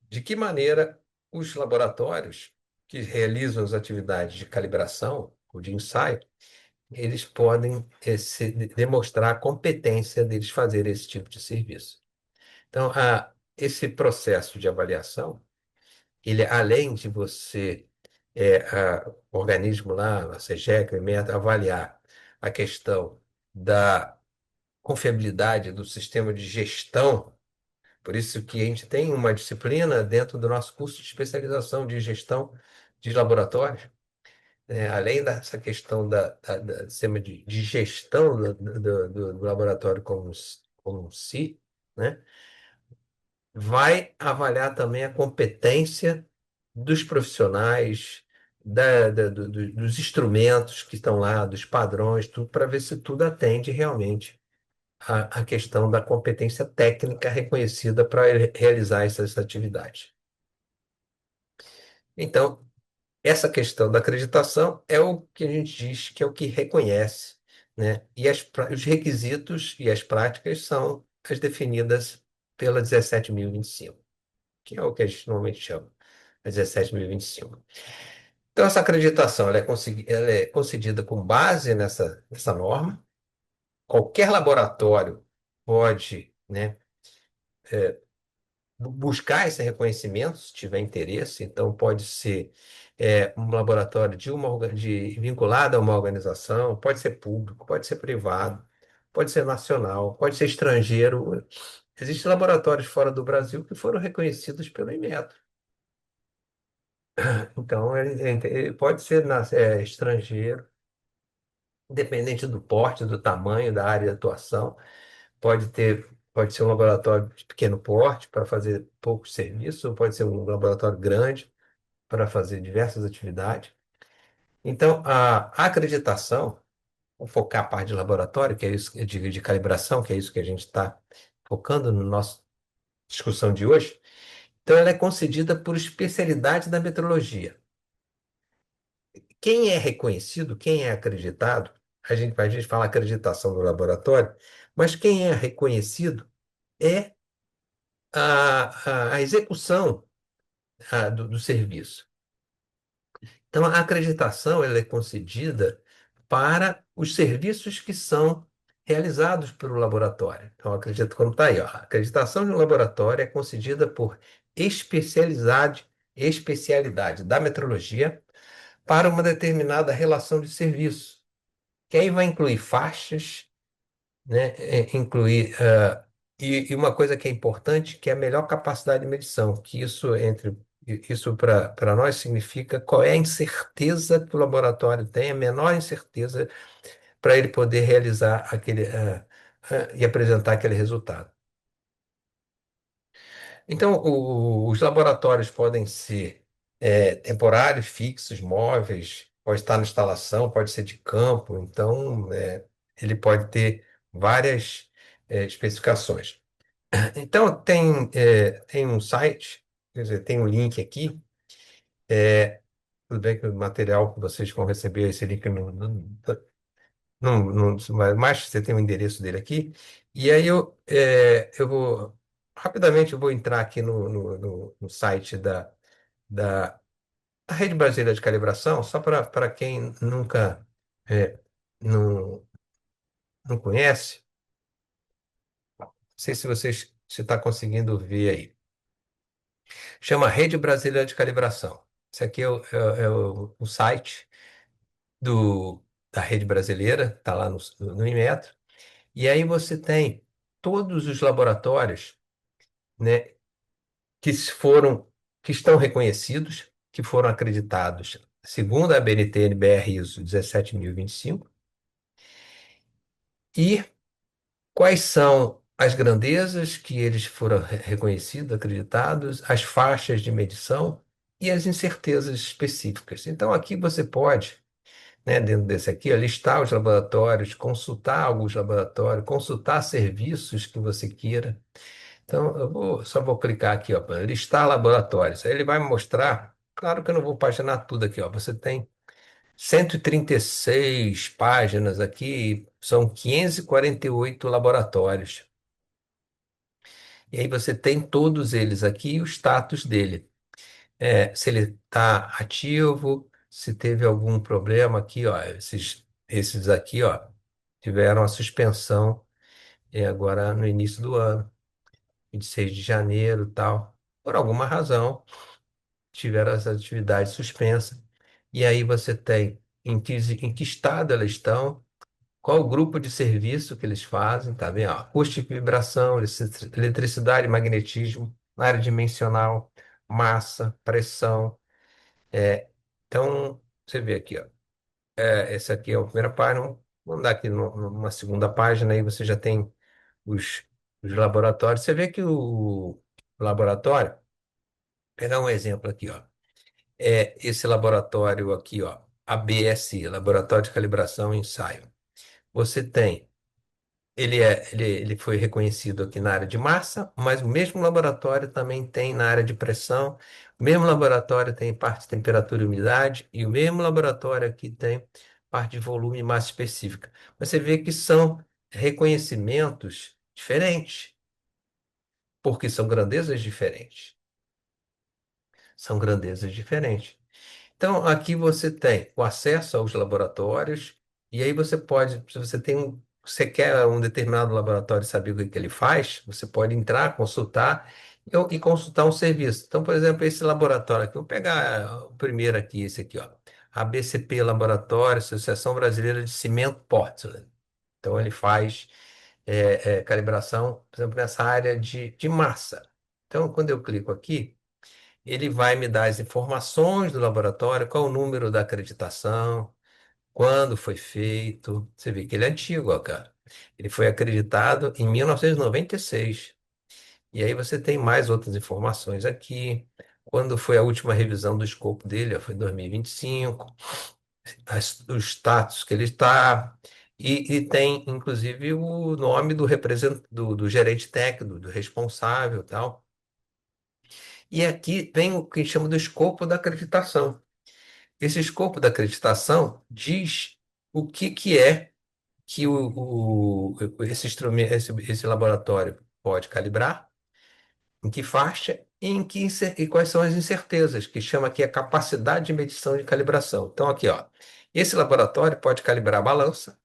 de que maneira os laboratórios que realizam as atividades de calibração ou de ensaio, eles podem demonstrar a competência deles fazer esse tipo de serviço. Então, esse processo de avaliação, ele, além de você, o organismo lá, a CEGEC, o IMET, avaliar a questão da confiabilidade do sistema de gestão. Por isso que a gente tem uma disciplina dentro do nosso curso de especialização de gestão de laboratórios, além dessa questão do sistema de gestão do laboratório como um si, né? Vai avaliar também a competência dos profissionais, dos instrumentos que estão lá, dos padrões, tudo, para ver se tudo atende realmente a questão da competência técnica reconhecida para realizar essas atividades. Então, essa questão da acreditação é o que a gente diz que é o que reconhece, né? E os requisitos e as práticas são as definidas pela 17.025, que é o que a gente normalmente chama, a 17.025. Então, essa acreditação ela é concedida com base nessa norma. Qualquer laboratório pode, né, buscar esse reconhecimento, se tiver interesse. Então, pode ser um laboratório vinculado a uma organização, pode ser público, pode ser privado, pode ser nacional, pode ser estrangeiro. Existem laboratórios fora do Brasil que foram reconhecidos pelo Inmetro. Então, ele pode ser estrangeiro, independente do porte, do tamanho, da área de atuação. Pode ser um laboratório de pequeno porte para fazer poucos serviços, ou pode ser um laboratório grande para fazer diversas atividades. Então, a acreditação, vou focar a parte de laboratório, que é isso, de calibração, que é isso que a gente está focando no nosso discussão de hoje. Então, ela é concedida por especialidade da metrologia. Quem é reconhecido, quem é acreditado, a gente fala acreditação do laboratório, mas quem é reconhecido é a execução do serviço. Então, a acreditação ela é concedida para os serviços que são realizados pelo laboratório. Então, acredito como está aí, ó. A acreditação de um laboratório é concedida por especialidade da metrologia para uma determinada relação de serviço, que aí vai incluir faixas, né? Incluir e uma coisa que é importante, que é a melhor capacidade de medição, que isso para nós significa qual é a incerteza que o laboratório tem, a menor incerteza para ele poder realizar e apresentar aquele resultado. Então, os laboratórios podem ser temporários, fixos, móveis, pode estar na instalação, pode ser de campo, então ele pode ter várias especificações. Então, tem um site, quer dizer, tem um link aqui. Tudo bem que o material que vocês vão receber, esse link mas você tem o endereço dele aqui. E aí rapidamente eu vou entrar aqui no site da Rede Brasileira de Calibração, só para quem nunca é, não, não conhece. Não sei se vocês se está conseguindo ver aí. Chama Rede Brasileira de Calibração. Esse aqui é o site da rede brasileira, está lá no Inmetro. E aí você tem todos os laboratórios, né, que estão reconhecidos, que foram acreditados segundo a BNT NBR ISO 17025, e quais são as grandezas que eles foram reconhecidos, acreditados, as faixas de medição e as incertezas específicas. Então, aqui você pode, né, dentro desse aqui, ó, listar os laboratórios, consultar alguns laboratórios, consultar serviços que você queira. Então, só vou clicar aqui, ó, para listar laboratórios. Aí ele vai me mostrar, claro que eu não vou paginar tudo aqui, ó. Você tem 136 páginas aqui, são 548 laboratórios. E aí você tem todos eles aqui e o status dele. Se ele está ativo, se teve algum problema aqui, ó, esses aqui, ó, tiveram a suspensão agora no início do ano, 26 de janeiro, tal, por alguma razão tiveram as atividades suspensas. E aí você tem em que estado elas estão, qual o grupo de serviço que eles fazem, tá vendo? Ó, acústica e vibração, eletricidade e magnetismo, área dimensional, massa, pressão. É, então, você vê aqui, ó. Essa aqui é a primeira página. Vamos dar aqui numa segunda página, aí você já tem os, os laboratórios. Você vê que o laboratório, pegar um exemplo aqui, ó. Esse laboratório aqui, ó, ABSI, Laboratório de Calibração e Ensaio. Você tem, ele foi reconhecido aqui na área de massa, mas o mesmo laboratório também tem na área de pressão, o mesmo laboratório tem parte de temperatura e umidade, e o mesmo laboratório aqui tem parte de volume e massa específica. Você vê que são reconhecimentos diferentes, porque são grandezas diferentes. São grandezas diferentes. Então, aqui você tem o acesso aos laboratórios, e aí você pode, se você quer um determinado laboratório e saber o que que ele faz, você pode entrar, consultar e consultar um serviço. Então, por exemplo, esse laboratório aqui, vou pegar o primeiro aqui, esse aqui, ó, ABCP Laboratório, Associação Brasileira de Cimento Portland. Então, ele faz calibração, por exemplo, nessa área de massa. Então, quando eu clico aqui, ele vai me dar as informações do laboratório, qual o número da acreditação, quando foi feito. Você vê que ele é antigo, ó, cara. Ele foi acreditado em 1996. E aí você tem mais outras informações aqui. Quando foi a última revisão do escopo dele, ó, foi em 2025. O status que ele está. E tem, inclusive, o nome do representante, do gerente técnico, do responsável e tal. E aqui vem o que chama do escopo da acreditação. Esse escopo da acreditação diz o que, que é que esse instrumento, esse laboratório pode calibrar, em que faixa e, e quais são as incertezas, que chama aqui a capacidade de medição de calibração. Então, aqui, ó, esse laboratório pode calibrar a balança,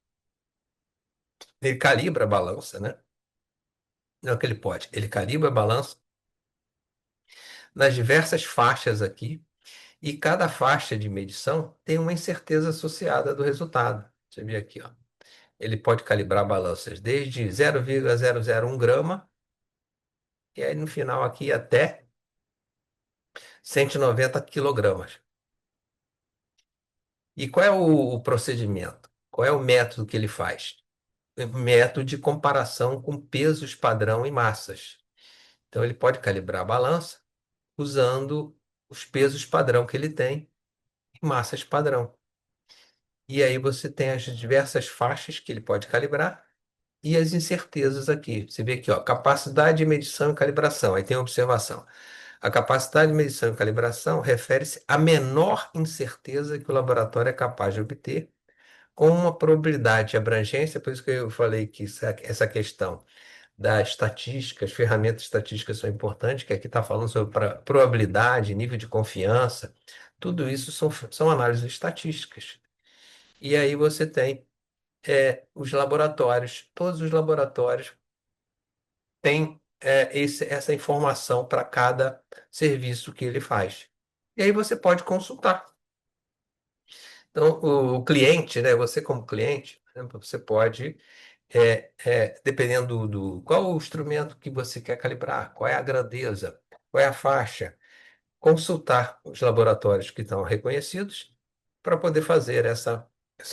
ele calibra a balança, né? Não é que ele pode, ele calibra a balança nas diversas faixas aqui, e cada faixa de medição tem uma incerteza associada do resultado. Você vê aqui, ó. Ele pode calibrar balanças desde 0,001 grama e aí no final aqui até 190 quilogramas. E qual é o procedimento? Qual é o método que ele faz? É um método de comparação com pesos padrão e massas. Então ele pode calibrar a balança usando os pesos padrão que ele tem e massas padrão. E aí você tem as diversas faixas que ele pode calibrar e as incertezas aqui. Você vê aqui, ó, capacidade de medição e calibração. Aí tem a observação. A capacidade de medição e calibração refere-se à menor incerteza que o laboratório é capaz de obter, com uma probabilidade de abrangência, por isso que eu falei que essa questão da estatística, as ferramentas estatísticas são importantes, que aqui está falando sobre probabilidade, nível de confiança, tudo isso são análises estatísticas. E aí você tem os laboratórios, todos os laboratórios têm essa informação para cada serviço que ele faz. E aí você pode consultar. Então, o cliente, né, você como cliente, né, você pode, dependendo qual o instrumento que você quer calibrar, qual é a grandeza, qual é a faixa, consultar os laboratórios que estão reconhecidos para poder fazer essa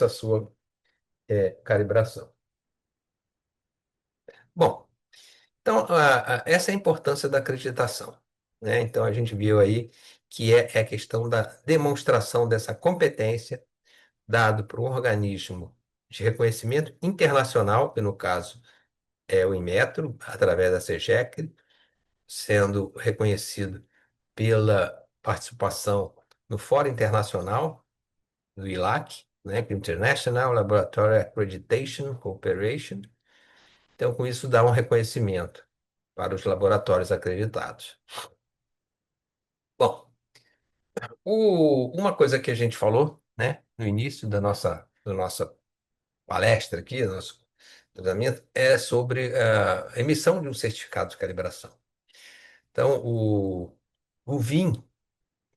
sua calibração. Bom, então, essa é a importância da acreditação, né? Então, a gente viu aí que é a questão da demonstração dessa competência dado por um organismo de reconhecimento internacional, que no caso é o Inmetro, através da CEGEC, sendo reconhecido pela participação no Fórum Internacional do ILAC, né, que é International Laboratory Accreditation Cooperation. Então, com isso, dá um reconhecimento para os laboratórios acreditados. Bom, uma coisa que a gente falou, né, no início da nossa palestra aqui, do nosso treinamento, é sobre a emissão de um certificado de calibração. Então, o VIM,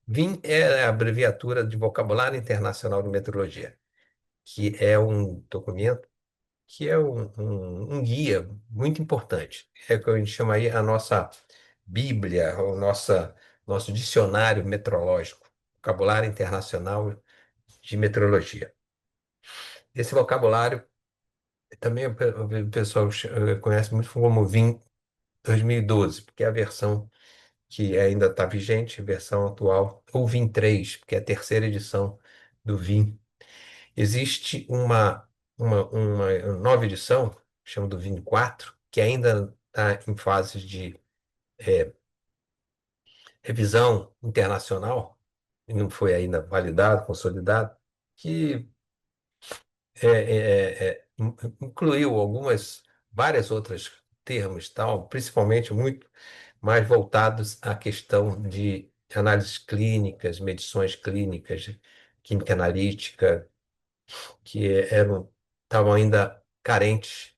VIM é a abreviatura de Vocabulário Internacional de Metrologia, que é um documento que é um guia muito importante. É o que a gente chama aí a nossa Bíblia, nosso dicionário metrológico, Vocabulário Internacional de Metrologia. Esse vocabulário também o pessoal conhece muito como VIM 2012, porque é a versão que ainda está vigente, a versão atual, ou VIM 3, que é a terceira edição do VIM. Existe uma nova edição, chama do VIM 4, que ainda está em fases de revisão internacional, e não foi ainda validado, consolidado, que incluiu várias outras termos, tal, principalmente muito mais voltados à questão de análises clínicas, medições clínicas, química analítica, que estavam ainda carentes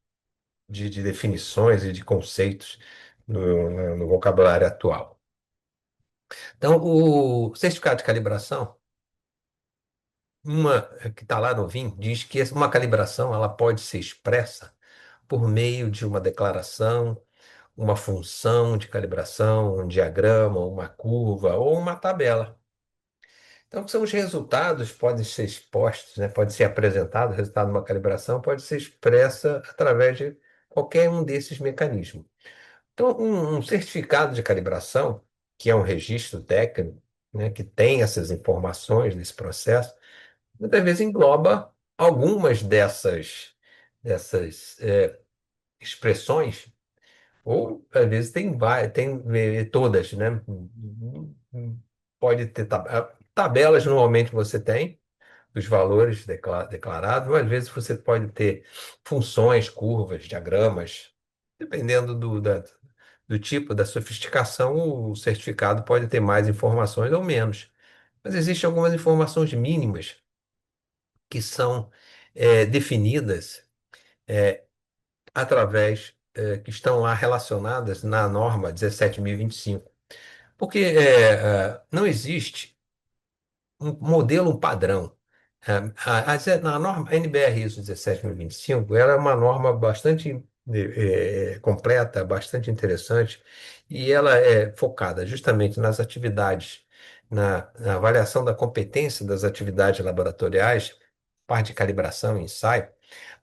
de definições e de conceitos no vocabulário atual. Então, o certificado de calibração, uma que está lá no VIM, diz que uma calibração ela pode ser expressa por meio de uma declaração uma função de calibração, um diagrama, uma curva ou uma tabela. Então, são os resultados podem ser expostos, né? Pode ser apresentado, o resultado de uma calibração pode ser expressa através de qualquer um desses mecanismos. Então, um certificado de calibração, que é um registro técnico, né, que tem essas informações desse processo, muitas vezes engloba algumas dessas expressões, ou às vezes tem todas, né? Pode ter tabelas, normalmente você tem dos valores declarados, mas às vezes você pode ter funções, curvas, diagramas, dependendo do tipo, da sofisticação, o certificado pode ter mais informações ou menos. Mas existem algumas informações mínimas que são definidas que estão lá relacionadas na norma 17.025. Porque não existe um modelo, um padrão. A norma NBR ISO 17025, ela é uma norma bastante completa, bastante interessante, e ela é focada justamente nas atividades, na avaliação da competência das atividades laboratoriais, parte de calibração e ensaio,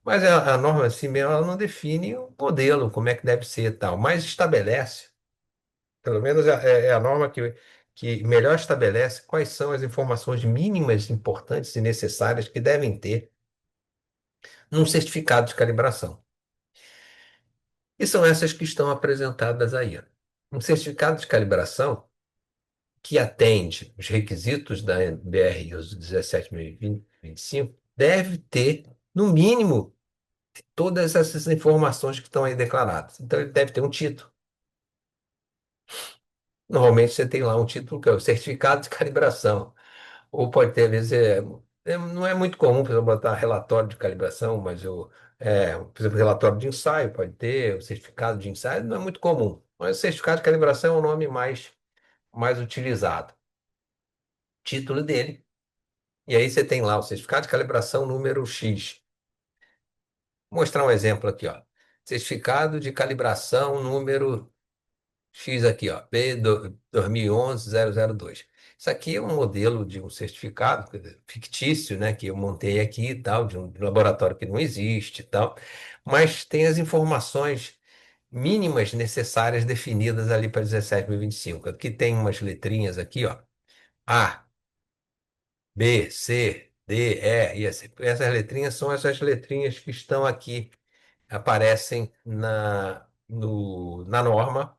mas a norma assim mesmo, ela não define o modelo, como é que deve ser e tal, mas estabelece, pelo menos é a norma que melhor estabelece quais são as informações mínimas importantes e necessárias que devem ter num certificado de calibração. E são essas que estão apresentadas aí, ó. Um certificado de calibração que atende os requisitos da BR ISO 17025 deve ter, no mínimo, todas essas informações que estão aí declaradas. Então, ele deve ter um título. Normalmente, você tem lá um título que é o certificado de calibração. Ou pode ter, às vezes, não é muito comum, por exemplo, botar relatório de calibração, mas por exemplo, relatório de ensaio pode ter, o certificado de ensaio não é muito comum. Mas o certificado de calibração é o nome mais utilizado. Título dele. E aí você tem lá o certificado de calibração número X. Vou mostrar um exemplo aqui, ó. Certificado de calibração número X aqui, ó, B2011-002. Isso aqui é um modelo de um certificado quer dizer, fictício, né, que eu montei aqui e tal, de um laboratório que não existe e tal, mas tem as informações mínimas necessárias definidas ali para 17.025. Aqui tem umas letrinhas aqui, ó, A, B, C, D, E, e assim. Essas letrinhas são essas letrinhas que estão aqui, aparecem na norma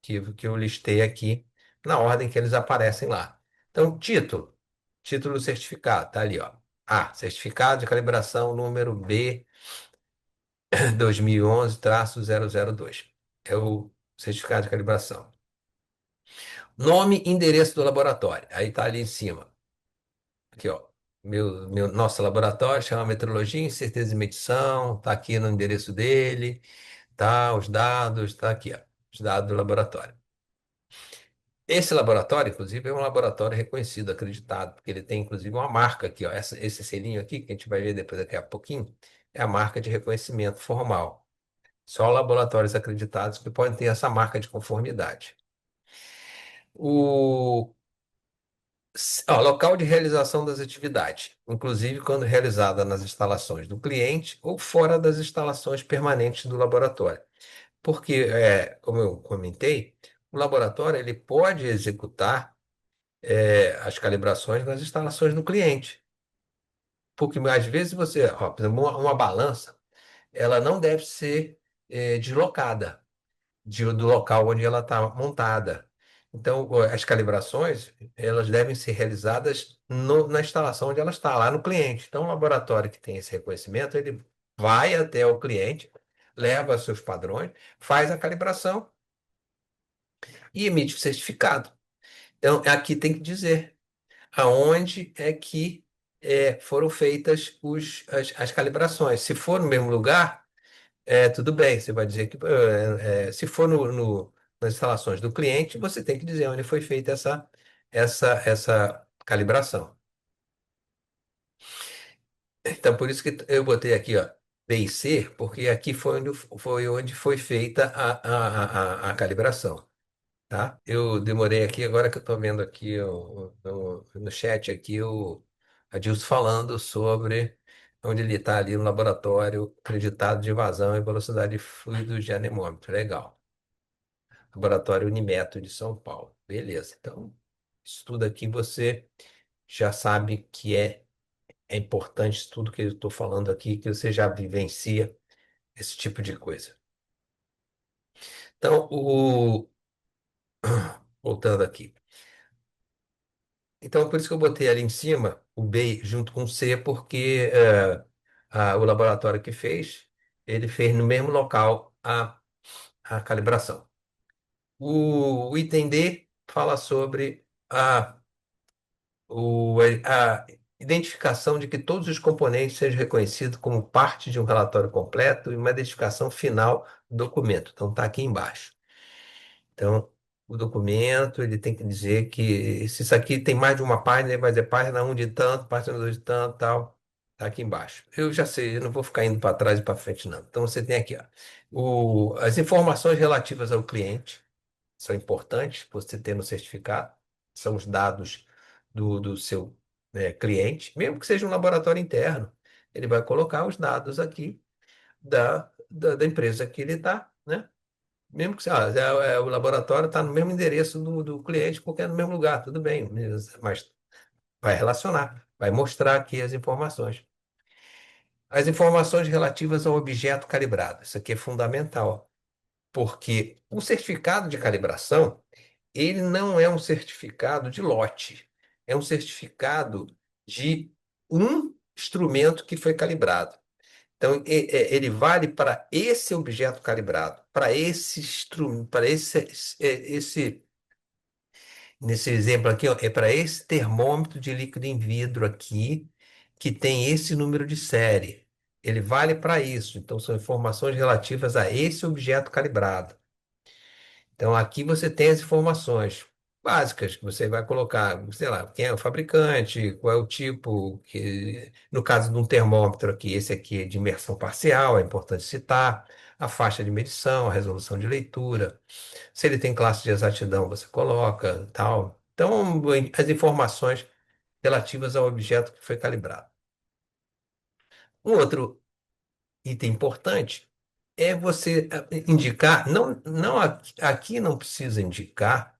que eu listei aqui, na ordem que eles aparecem lá. Então, título do certificado, tá ali, ó. A, certificado de calibração número B 2011-002. É o certificado de calibração. Nome e endereço do laboratório. Aí tá ali em cima. Aqui, ó. Nosso laboratório chama Metrologia, Incerteza e Medição. Tá aqui no endereço dele. Tá, os dados, tá aqui, ó. Os dados do laboratório. Esse laboratório, inclusive, é um laboratório reconhecido, acreditado, porque ele tem, inclusive, uma marca aqui, ó. Esse selinho aqui, que a gente vai ver depois daqui a pouquinho, é a marca de reconhecimento formal. Só laboratórios acreditados que podem ter essa marca de conformidade. O local de realização das atividades, inclusive quando realizada nas instalações do cliente ou fora das instalações permanentes do laboratório. Porque, como eu comentei, o laboratório ele pode executar as calibrações nas instalações do cliente. Porque às vezes por exemplo, uma balança, ela não deve ser deslocada do local onde ela está montada. Então, as calibrações, elas devem ser realizadas na instalação onde ela está, lá no cliente. Então, o laboratório que tem esse reconhecimento, ele vai até o cliente, leva seus padrões, faz a calibração e emite o certificado. Então, aqui tem que dizer aonde é que foram feitas as calibrações. Se for no mesmo lugar, tudo bem, você vai dizer que se for nas instalações do cliente, você tem que dizer onde foi feita essa calibração. Então, por isso que eu botei aqui, ó. B e C, porque aqui foi onde foi feita a calibração, tá? Eu demorei aqui, agora que eu estou vendo aqui no chat aqui o Adilson falando sobre onde ele está ali no laboratório acreditado de vazão e velocidade de fluidos de anemômetro. Legal. Laboratório Unimetro de São Paulo. Beleza. Então, isso tudo aqui você já sabe que é importante, isso tudo que eu estou falando aqui, que você já vivencia esse tipo de coisa. Então, voltando aqui. Então, por isso que eu botei ali em cima o B junto com o C, porque o laboratório que fez, ele fez no mesmo local a calibração. O item D fala sobre a identificação de que todos os componentes sejam reconhecidos como parte de um relatório completo e uma identificação final do documento. Então, está aqui embaixo. Então, o documento, ele tem que dizer que se isso aqui tem mais de uma página, ele vai dizer página um de tanto, página 2 de tanto, tal. Tá aqui embaixo. Eu já sei, eu não vou ficar indo para trás e para frente, não. Então, você tem aqui, ó, as informações relativas ao cliente são importantes você ter no certificado, são os dados do seu cliente, mesmo que seja um laboratório interno, ele vai colocar os dados aqui da empresa que ele está, né? Mesmo que o laboratório está no mesmo endereço do cliente, porque é no mesmo lugar, tudo bem, mas vai relacionar, vai mostrar aqui as informações. As informações relativas ao objeto calibrado, isso aqui é fundamental, porque o certificado de calibração, ele não é um certificado de lote, é um certificado de um instrumento que foi calibrado. Então, ele vale para esse objeto calibrado, para esse instrumento, para nesse exemplo aqui, ó, é para esse termômetro de líquido em vidro aqui, que tem esse número de série. Ele vale para isso. Então, são informações relativas a esse objeto calibrado. Então, aqui você tem as informações básicas que você vai colocar, sei lá, quem é o fabricante, qual é o tipo, no caso de um termômetro aqui, esse aqui é de imersão parcial, é importante citar, a faixa de medição, a resolução de leitura, se ele tem classe de exatidão, você coloca, tal. Então, as informações relativas ao objeto que foi calibrado. Um outro item importante é você indicar, não aqui não precisa indicar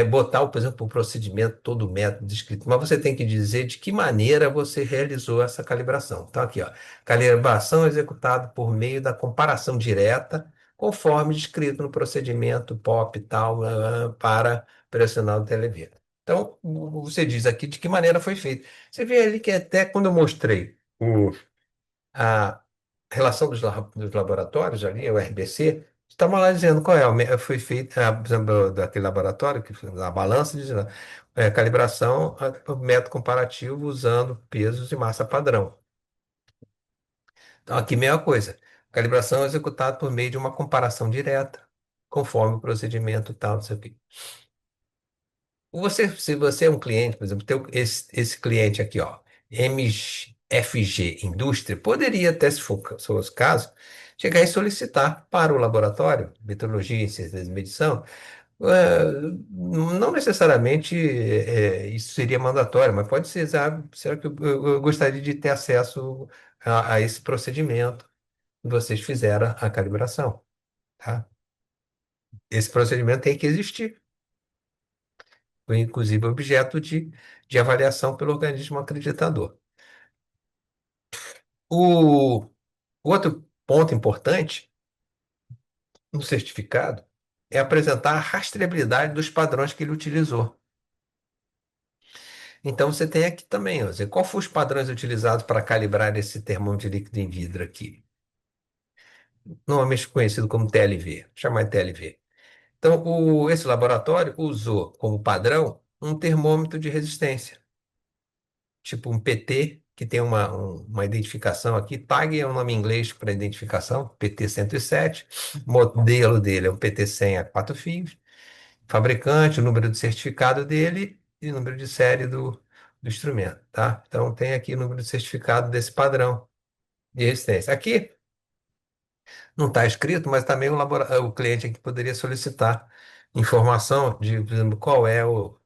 botar, por exemplo, o procedimento, todo o método descrito, mas você tem que dizer de que maneira você realizou essa calibração. Então, aqui, ó, calibração executada por meio da comparação direta, conforme descrito no procedimento POP e tal, para pressionar o televisor. Então, você diz aqui de que maneira foi feito. Você vê ali que até quando eu mostrei a relação dos laboratórios ali, o RBC, estava lá dizendo qual é, foi feita, por exemplo, daquele laboratório, que fez a balança, dizendo, calibração, o método comparativo usando pesos e massa padrão. Então, aqui mesma coisa, calibração executada por meio de uma comparação direta, conforme o procedimento tal, não sei o quê. Se você é um cliente, por exemplo, esse cliente aqui, ó, MFG Indústria, poderia até, se for o caso, chegar e solicitar para o laboratório, metrologia e ciências de medição, não necessariamente isso seria mandatório, mas pode ser, sabe, será que eu gostaria de ter acesso a esse procedimento que vocês fizeram a calibração, tá? Esse procedimento tem que existir. Foi inclusive objeto de avaliação pelo organismo acreditador. O outro ponto importante no certificado é apresentar a rastreabilidade dos padrões que ele utilizou. Então você tem aqui também, ó, dizer, qual foram os padrões utilizados para calibrar esse termômetro de líquido em vidro aqui? Normalmente conhecido como TLV, chamar de TLV. Então, esse laboratório usou como padrão um termômetro de resistência, tipo um PT, que tem uma identificação aqui. TAG é o nome em inglês para identificação, PT 107. O modelo dele é um PT 100 a 4 fios. Fabricante, o número de certificado dele e o número de série do instrumento, tá? Então tem aqui o número de certificado desse padrão. de resistência. Aqui não está escrito, mas também o cliente aqui poderia solicitar informação de, por exemplo, qual é o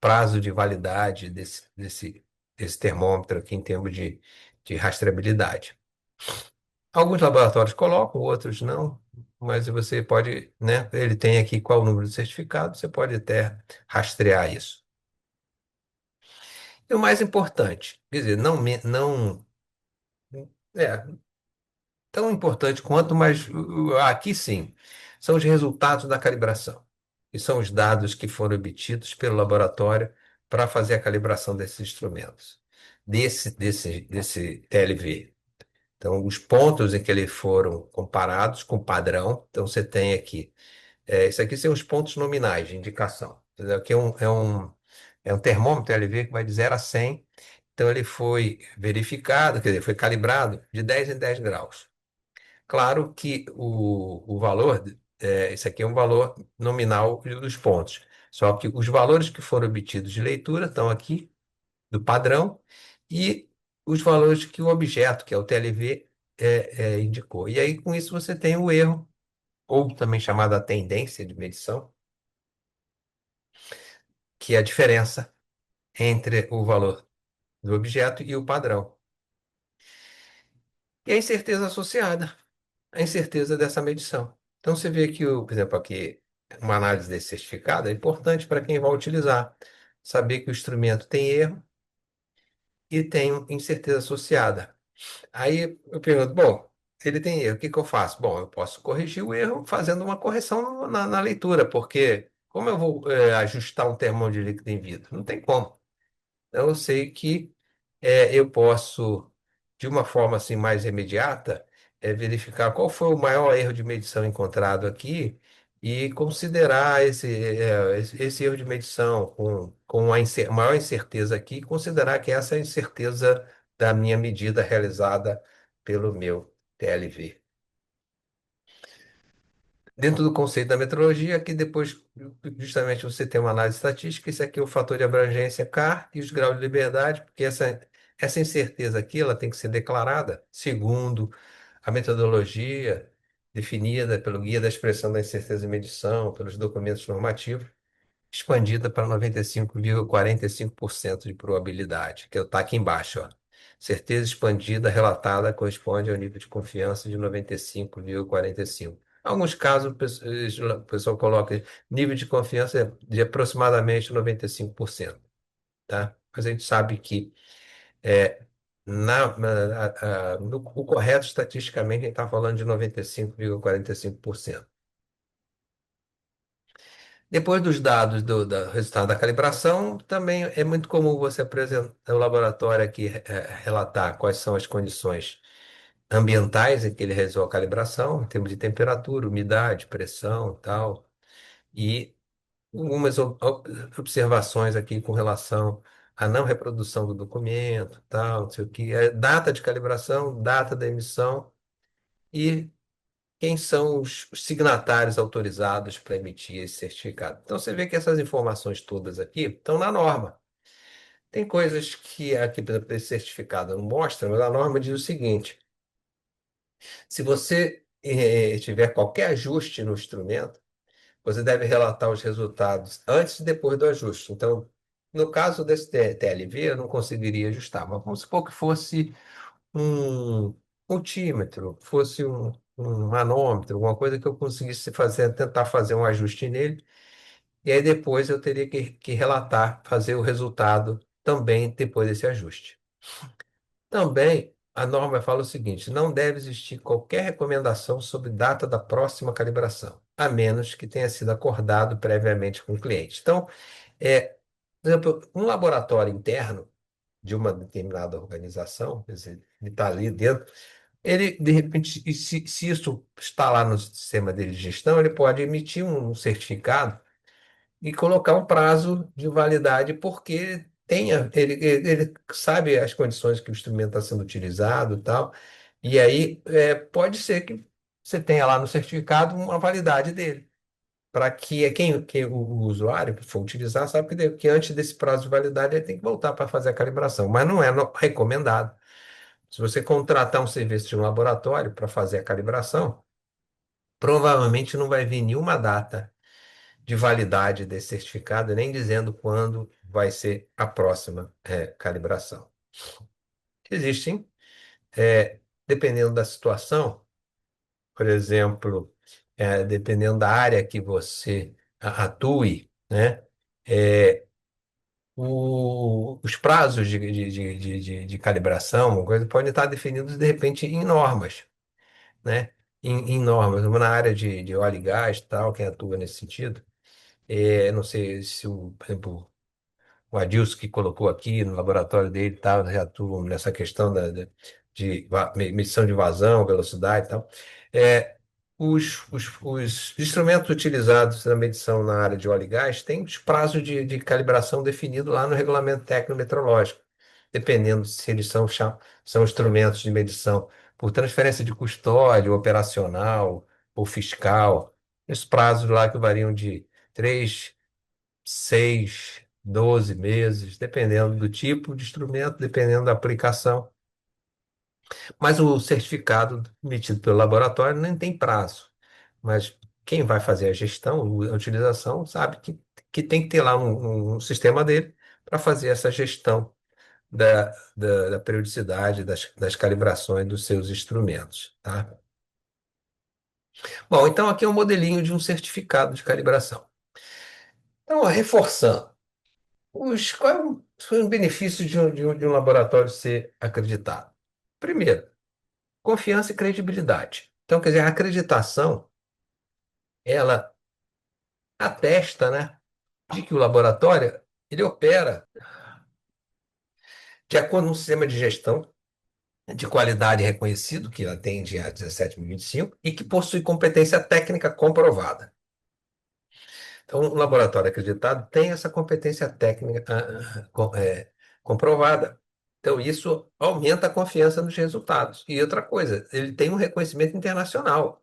prazo de validade desse termômetro aqui em termos de rastreabilidade. Alguns laboratórios colocam, outros não, mas você pode, né? Ele tem aqui qual o número de certificado, você pode até rastrear isso. E o mais importante, quer dizer, não é tão importante quanto, mas aqui sim, são os resultados da calibração. E são os dados que foram obtidos pelo laboratório para fazer a calibração desses instrumentos, desse TLV. Então, os pontos em que eles foram comparados com o padrão. Então, você tem aqui, isso aqui são os pontos nominais de indicação. Entendeu? Aqui é um termômetro LV que vai de 0 a 100. Então, ele foi verificado, quer dizer, foi calibrado de 10 em 10 graus. Claro que o valor, isso aqui é um valor nominal dos pontos. Só que os valores que foram obtidos de leitura estão aqui, do padrão, e os valores que o objeto, que é o TLV, indicou. E aí, com isso, você tem o erro, ou também chamada tendência de medição, que é a diferença entre o valor do objeto e o padrão. E a incerteza associada, a incerteza dessa medição. Então, você vê que, por exemplo, aqui, uma análise desse certificado é importante para quem vai utilizar. Saber que o instrumento tem erro e tem incerteza associada. Aí eu pergunto, bom, ele tem erro, o que que eu faço? Bom, eu posso corrigir o erro fazendo uma correção na leitura, porque como eu vou ajustar um termômetro de líquido em vidro? Não tem como. Então, eu sei que eu posso, de uma forma assim mais imediata, verificar qual foi o maior erro de medição encontrado aqui e considerar esse erro de medição com a maior incerteza aqui, considerar que essa é a incerteza da minha medida realizada pelo meu TLV. Dentro do conceito da metrologia, que depois, justamente, você tem uma análise estatística, isso aqui é o fator de abrangência CAR e os graus de liberdade, porque essa incerteza aqui ela tem que ser declarada segundo a metodologia definida pelo Guia da Expressão da Incerteza e Medição, pelos documentos normativos, expandida para 95,45% de probabilidade, que está aqui embaixo, ó. Certeza expandida relatada corresponde ao nível de confiança de 95,45. Em alguns casos, o pessoal coloca nível de confiança de aproximadamente 95%, tá? Mas a gente sabe que é, o correto estatisticamente a gente está falando de 95,45%. Depois dos dados do resultado da calibração, também é muito comum você apresentar o laboratório aqui, relatar quais são as condições ambientais em que ele realizou a calibração, em termos de temperatura, umidade, pressão, tal, e algumas observações aqui com relação à não reprodução do documento, tal, não sei o que, data de calibração, data da emissão e quem são os signatários autorizados para emitir esse certificado. Então, você vê que essas informações todas aqui estão na norma. Tem coisas que aqui, por exemplo, esse certificado não mostra, mas a norma diz o seguinte: se você tiver qualquer ajuste no instrumento, você deve relatar os resultados antes e depois do ajuste. Então, no caso desse TLV, eu não conseguiria ajustar, mas vamos supor que fosse um multímetro, fosse um manômetro, alguma coisa que eu conseguisse fazer, tentar fazer um ajuste nele, e aí depois eu teria que relatar, fazer o resultado também depois desse ajuste. Também a norma fala o seguinte: não deve existir qualquer recomendação sobre data da próxima calibração, a menos que tenha sido acordado previamente com o cliente. Então, por exemplo, um laboratório interno de uma determinada organização, quer dizer, ele está ali dentro. Ele, de repente, e se isso está lá no sistema dele de gestão, ele pode emitir um certificado e colocar um prazo de validade, porque ele sabe as condições que o instrumento está sendo utilizado e tal. E aí pode ser que você tenha lá no certificado uma validade dele. Para que quem o usuário que for utilizar sabe que antes desse prazo de validade ele tem que voltar para fazer a calibração, mas não é recomendado. Se você contratar um serviço de um laboratório para fazer a calibração, provavelmente não vai vir nenhuma data de validade desse certificado, nem dizendo quando vai ser a próxima calibração. Existem, dependendo da situação, por exemplo, dependendo da área que você atue, né? é, os prazos de calibração, uma coisa, podem estar definidos de repente em normas, né? Em normas, na área de óleo e gás, tal, quem atua nesse sentido. Não sei se, por exemplo, o Adilson que colocou aqui no laboratório dele, tá, já atuam nessa questão de medição de vazão, velocidade e tal. É, os instrumentos utilizados na medição na área de óleo e gás têm os prazos de calibração definidos lá no regulamento técnico metrológico, dependendo se eles são instrumentos de medição por transferência de custódia, operacional ou fiscal. Os prazos lá que variam de 3, 6, 12 meses, dependendo do tipo de instrumento, dependendo da aplicação. Mas o certificado emitido pelo laboratório nem tem prazo. Mas quem vai fazer a gestão, a utilização, sabe que tem que ter lá um sistema dele para fazer essa gestão da periodicidade, das calibrações dos seus instrumentos, tá? Bom, então aqui é um modelinho de um certificado de calibração. Então, ó, reforçando. Qual é o benefício de um laboratório ser acreditado? Primeiro, confiança e credibilidade. Então, quer dizer, a acreditação, ela atesta, né, de que o laboratório ele opera de acordo com um sistema de gestão de qualidade reconhecido, que atende a 17.025, e que possui competência técnica comprovada. Então, um laboratório acreditado tem essa competência técnica comprovada. Então, isso aumenta a confiança nos resultados. E outra coisa, ele tem um reconhecimento internacional,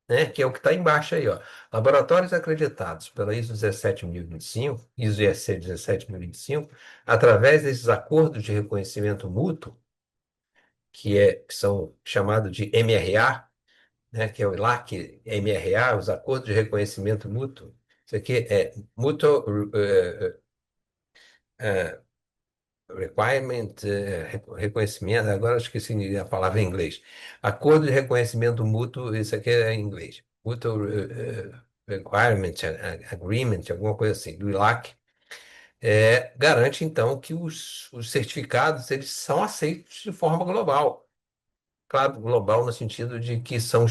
né? Que é o que está embaixo aí, ó. Laboratórios acreditados pela ISO 17025, ISO EC 17025, através desses acordos de reconhecimento mútuo, que são chamados de MRA, né, que é o ILAC, MRA, os acordos de reconhecimento mútuo. Isso aqui é Mutual eh, Requirement, reconhecimento, agora eu esqueci a palavra em inglês. Acordo de reconhecimento mútuo, isso aqui é em inglês. Mutual Requirement Agreement, alguma coisa assim, do ILAC. Garante, então, que os certificados eles são aceitos de forma global. Claro, global no sentido de que são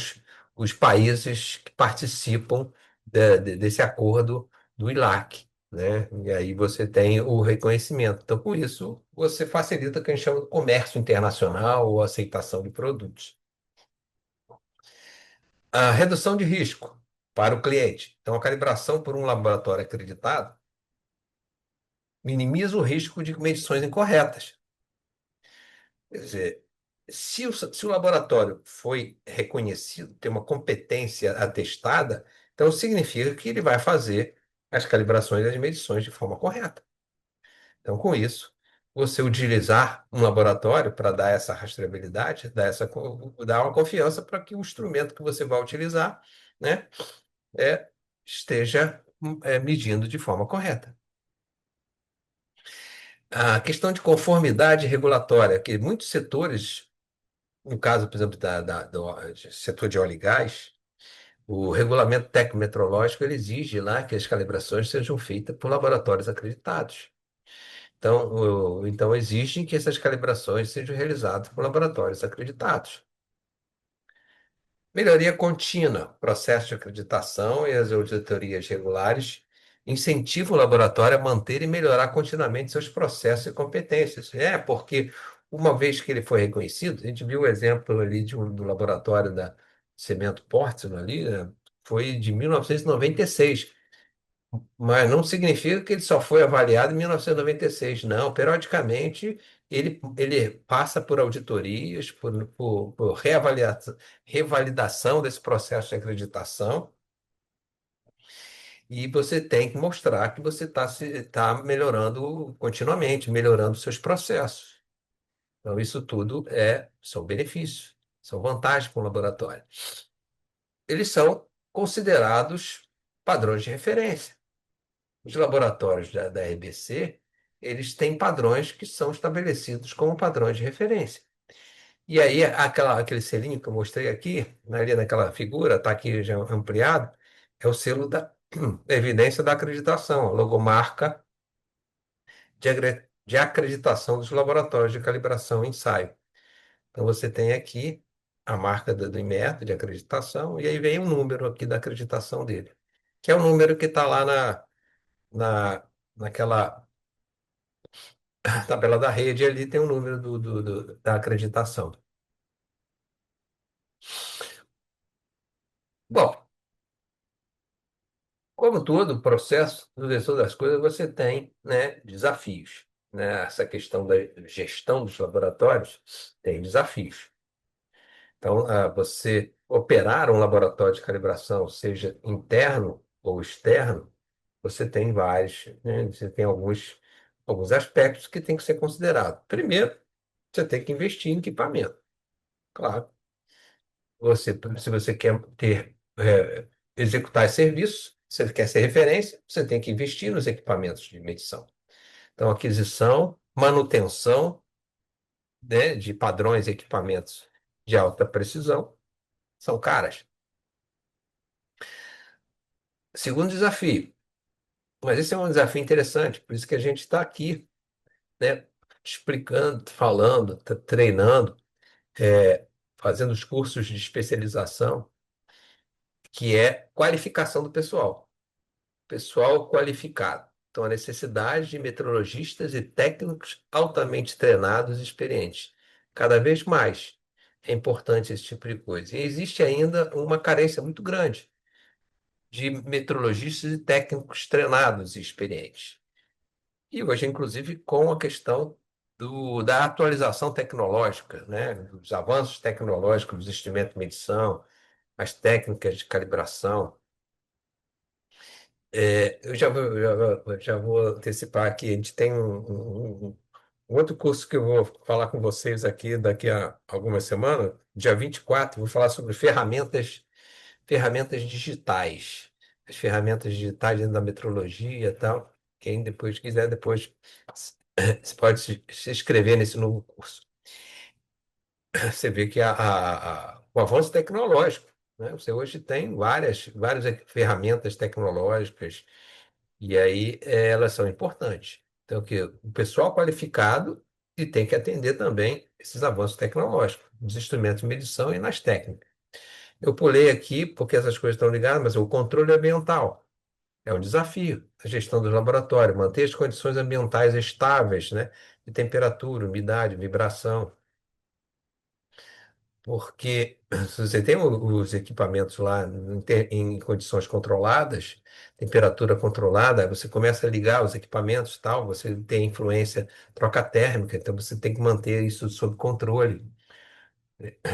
os países que participam desse acordo do ILAC, né? E aí você tem o reconhecimento. Então, com isso, você facilita o que a gente chama de comércio internacional ou aceitação de produtos. A redução de risco para o cliente. Então, a calibração por um laboratório acreditado minimiza o risco de medições incorretas. Quer dizer, se o laboratório foi reconhecido, tem uma competência atestada, então significa que ele vai fazer as calibrações e as medições de forma correta. Então, com isso, você utilizar um laboratório para dar essa rastreabilidade, dar uma confiança para que o instrumento que você vai utilizar, né, é, esteja medindo de forma correta. A questão de conformidade regulatória, que muitos setores. No caso, por exemplo, do setor de óleo e gás, o regulamento técnico-metrológico ele exige lá que as calibrações sejam feitas por laboratórios acreditados. Então, então exige que essas calibrações sejam realizadas por laboratórios acreditados. Melhoria contínua, processo de acreditação e as auditorias regulares incentivam o laboratório a manter e melhorar continuamente seus processos e competências. Porque uma vez que ele foi reconhecido, a gente viu o exemplo ali do laboratório da Cimento Portland ali, né? Foi de 1996, mas não significa que ele só foi avaliado em 1996, não. Periodicamente, ele passa por auditorias, por revalidação desse processo de acreditação, e você tem que mostrar que você está melhorando continuamente, melhorando seus processos. Então, isso tudo são benefícios, são vantagens para o laboratório. Eles são considerados padrões de referência. Os laboratórios da RBC, eles têm padrões que são estabelecidos como padrões de referência. E aí, aquele selinho que eu mostrei aqui, ali naquela figura, está aqui já ampliado, é o selo da evidência da acreditação, a logomarca de acreditação dos laboratórios de calibração e ensaio. Então, você tem aqui a marca do Inmetro de acreditação, e aí vem o número aqui da acreditação dele, que é o número que está lá na, naquela tabela da rede, ali tem o número da acreditação. Bom, como todo processo, no desenvolvimento das coisas, você tem, né, desafios. Né? Essa questão da gestão dos laboratórios tem desafios. Então, você operar um laboratório de calibração, seja interno ou externo, você tem vários, né? Você tem alguns aspectos que tem que ser considerado. Primeiro, você tem que investir em equipamento. Claro, se você quer executar esse serviço, se você quer ser referência, você tem que investir nos equipamentos de medição. Então, aquisição, manutenção, né, de padrões e equipamentos de alta precisão são caras. Segundo desafio, mas esse é um desafio interessante, por isso que a gente está aqui, né, explicando, falando, treinando, fazendo os cursos de especialização, que é qualificação do pessoal. Pessoal qualificado. Então, a necessidade de meteorologistas e técnicos altamente treinados e experientes. Cada vez mais é importante esse tipo de coisa. E existe ainda uma carência muito grande de meteorologistas e técnicos treinados e experientes. E hoje, inclusive, com a questão da atualização tecnológica, né? Dos avanços tecnológicos dos instrumentos de medição, as técnicas de calibração. Eu já vou antecipar aqui. A gente tem um outro curso que eu vou falar com vocês aqui daqui a algumas semanas, dia 24. Vou falar sobre ferramentas digitais. As ferramentas digitais dentro da metrologia e tal. Quem depois quiser, depois você pode se inscrever nesse novo curso. Você vê que o avanço tecnológico, né? Você hoje tem várias ferramentas tecnológicas e aí elas são importantes. Então, que o pessoal qualificado e tem que atender também esses avanços tecnológicos, nos instrumentos de medição e nas técnicas. Eu pulei aqui porque essas coisas estão ligadas, mas o controle ambiental é um desafio. A gestão do laboratório, manter as condições ambientais estáveis, né? De temperatura, umidade, vibração. Porque se você tem os equipamentos lá em condições controladas, temperatura controlada, você começa a ligar os equipamentos e tal, você tem influência, troca térmica, então você tem que manter isso sob controle.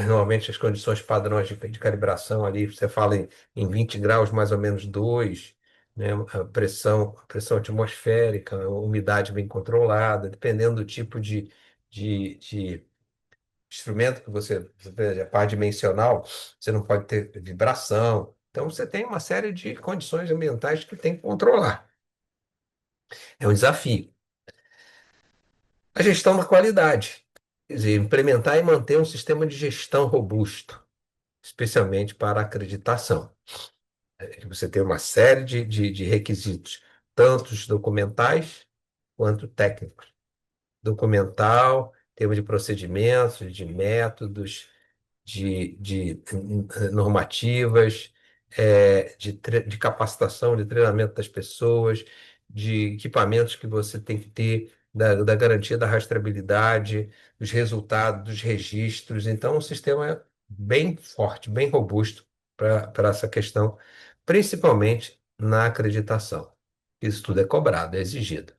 Normalmente as condições padrões de calibração ali, você fala em 20 graus, mais ou menos 2, né? A pressão atmosférica, a umidade bem controlada, dependendo do tipo de instrumento que você veja, a par dimensional, você não pode ter vibração. Então, você tem uma série de condições ambientais que tem que controlar. É um desafio. A gestão da qualidade, quer dizer, implementar e manter um sistema de gestão robusto, especialmente para a acreditação. Você tem uma série de requisitos, tanto os documentais quanto técnicos. Documental, termos de procedimentos, de métodos, de normativas, de capacitação, de treinamento das pessoas, de equipamentos que você tem que ter, da garantia da rastreabilidade, dos resultados, dos registros. Então, um sistema bem forte, bem robusto para essa questão, principalmente na acreditação. Isso tudo é cobrado, é exigido.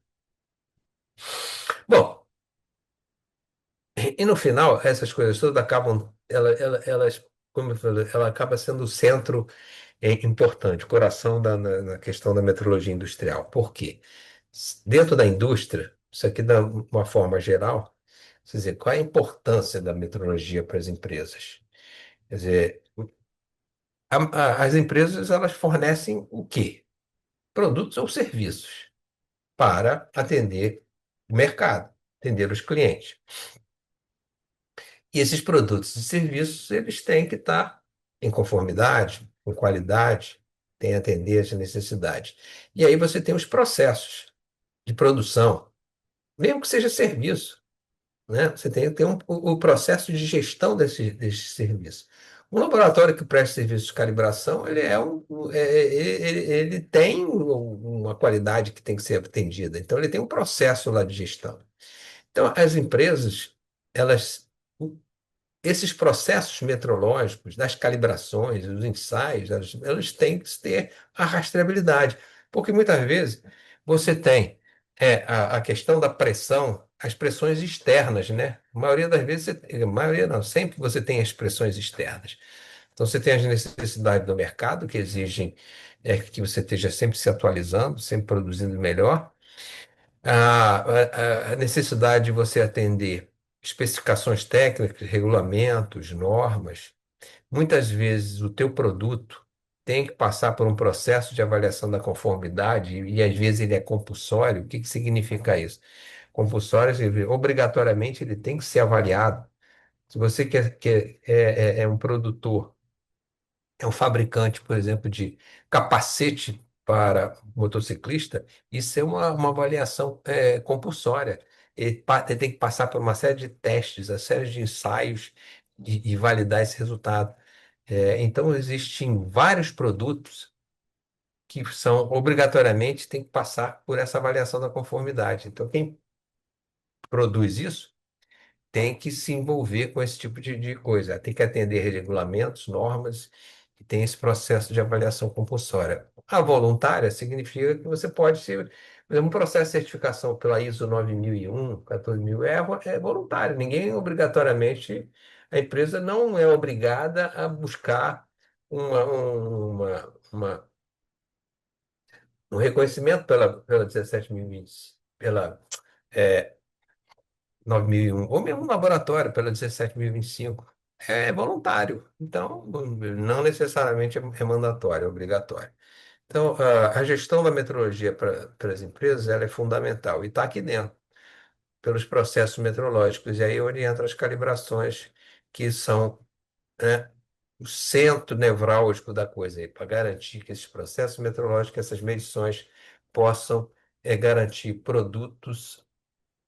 Bom, e no final, essas coisas todas acabam, elas, como eu falei, ela acaba sendo o centro importante, o coração na questão da metrologia industrial. Por quê? Dentro da indústria, isso aqui de uma forma geral, Quer dizer, qual é a importância da metrologia para as empresas? Quer dizer, as empresas elas fornecem o quê? Produtos ou serviços para atender o mercado, atender os clientes. E esses produtos e serviços, eles têm que estar em conformidade, com qualidade, têm que atender às necessidades. E aí você tem os processos de produção, mesmo que seja serviço, né? Você tem que ter o processo de gestão desse serviço. Um laboratório que presta serviço de calibração, ele tem uma qualidade que tem que ser atendida. Então, ele tem um processo lá de gestão. Então, as empresas, elas esses processos metrológicos, das calibrações, dos ensaios, elas têm que ter a rastreabilidade, porque muitas vezes você tem a questão da pressão, as pressões externas, né? A maioria das vezes, a maioria não, sempre você tem as pressões externas. Então você tem as necessidades do mercado que exigem que você esteja sempre se atualizando, sempre produzindo melhor a necessidade de você atender especificações técnicas, regulamentos, normas. Muitas vezes o teu produto tem que passar por um processo de avaliação da conformidade e às vezes ele é compulsório. O que que significa isso? Compulsório, obrigatoriamente ele tem que ser avaliado. Se você é um produtor é um fabricante, por exemplo, de capacete para motociclista, isso é uma avaliação compulsória. Ele tem que passar por uma série de testes, uma série de ensaios e validar esse resultado. Então, existem vários produtos que são obrigatoriamente tem que passar por essa avaliação da conformidade. Então, quem produz isso tem que se envolver com esse tipo de coisa. Tem que atender regulamentos, normas, e tem esse processo de avaliação compulsória. A voluntária significa que você pode ser. Por exemplo, um processo de certificação pela ISO 9001, 14000 é voluntário. Ninguém obrigatoriamente, a empresa não é obrigada a buscar um reconhecimento pela 17.020, pela é, 9001 ou mesmo um laboratório pela 17.025. É voluntário, então não necessariamente é mandatório, é obrigatório. Então, a gestão da metrologia para as empresas ela é fundamental e está aqui dentro, pelos processos metrológicos. E aí é onde entram as calibrações, que são, né, o centro nevrálgico da coisa, para garantir que esses processos metrológicos, essas medições, possam garantir produtos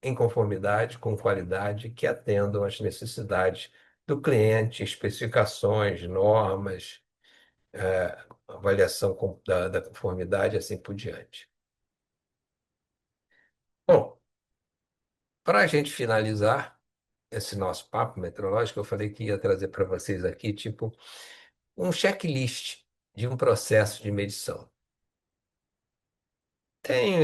em conformidade, com qualidade, que atendam às necessidades do cliente, especificações, normas, avaliação da conformidade, e assim por diante. Bom, para a gente finalizar esse nosso papo meteorológico, eu falei que ia trazer para vocês aqui, tipo, um checklist de um processo de medição. Tem,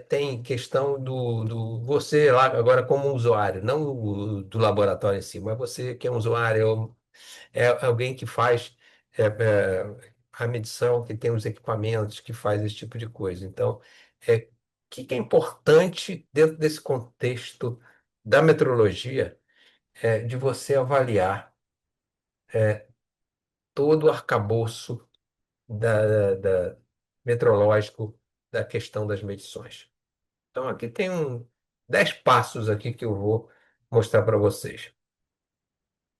tem questão do você lá agora como usuário, não do laboratório em si, mas você que é um usuário, é alguém que faz a medição, que tem os equipamentos, que faz esse tipo de coisa. Então, o que é importante dentro desse contexto da metrologia de você avaliar todo o arcabouço da metrológico da questão das medições. Então, aqui tem 10 passos aqui que eu vou mostrar para vocês.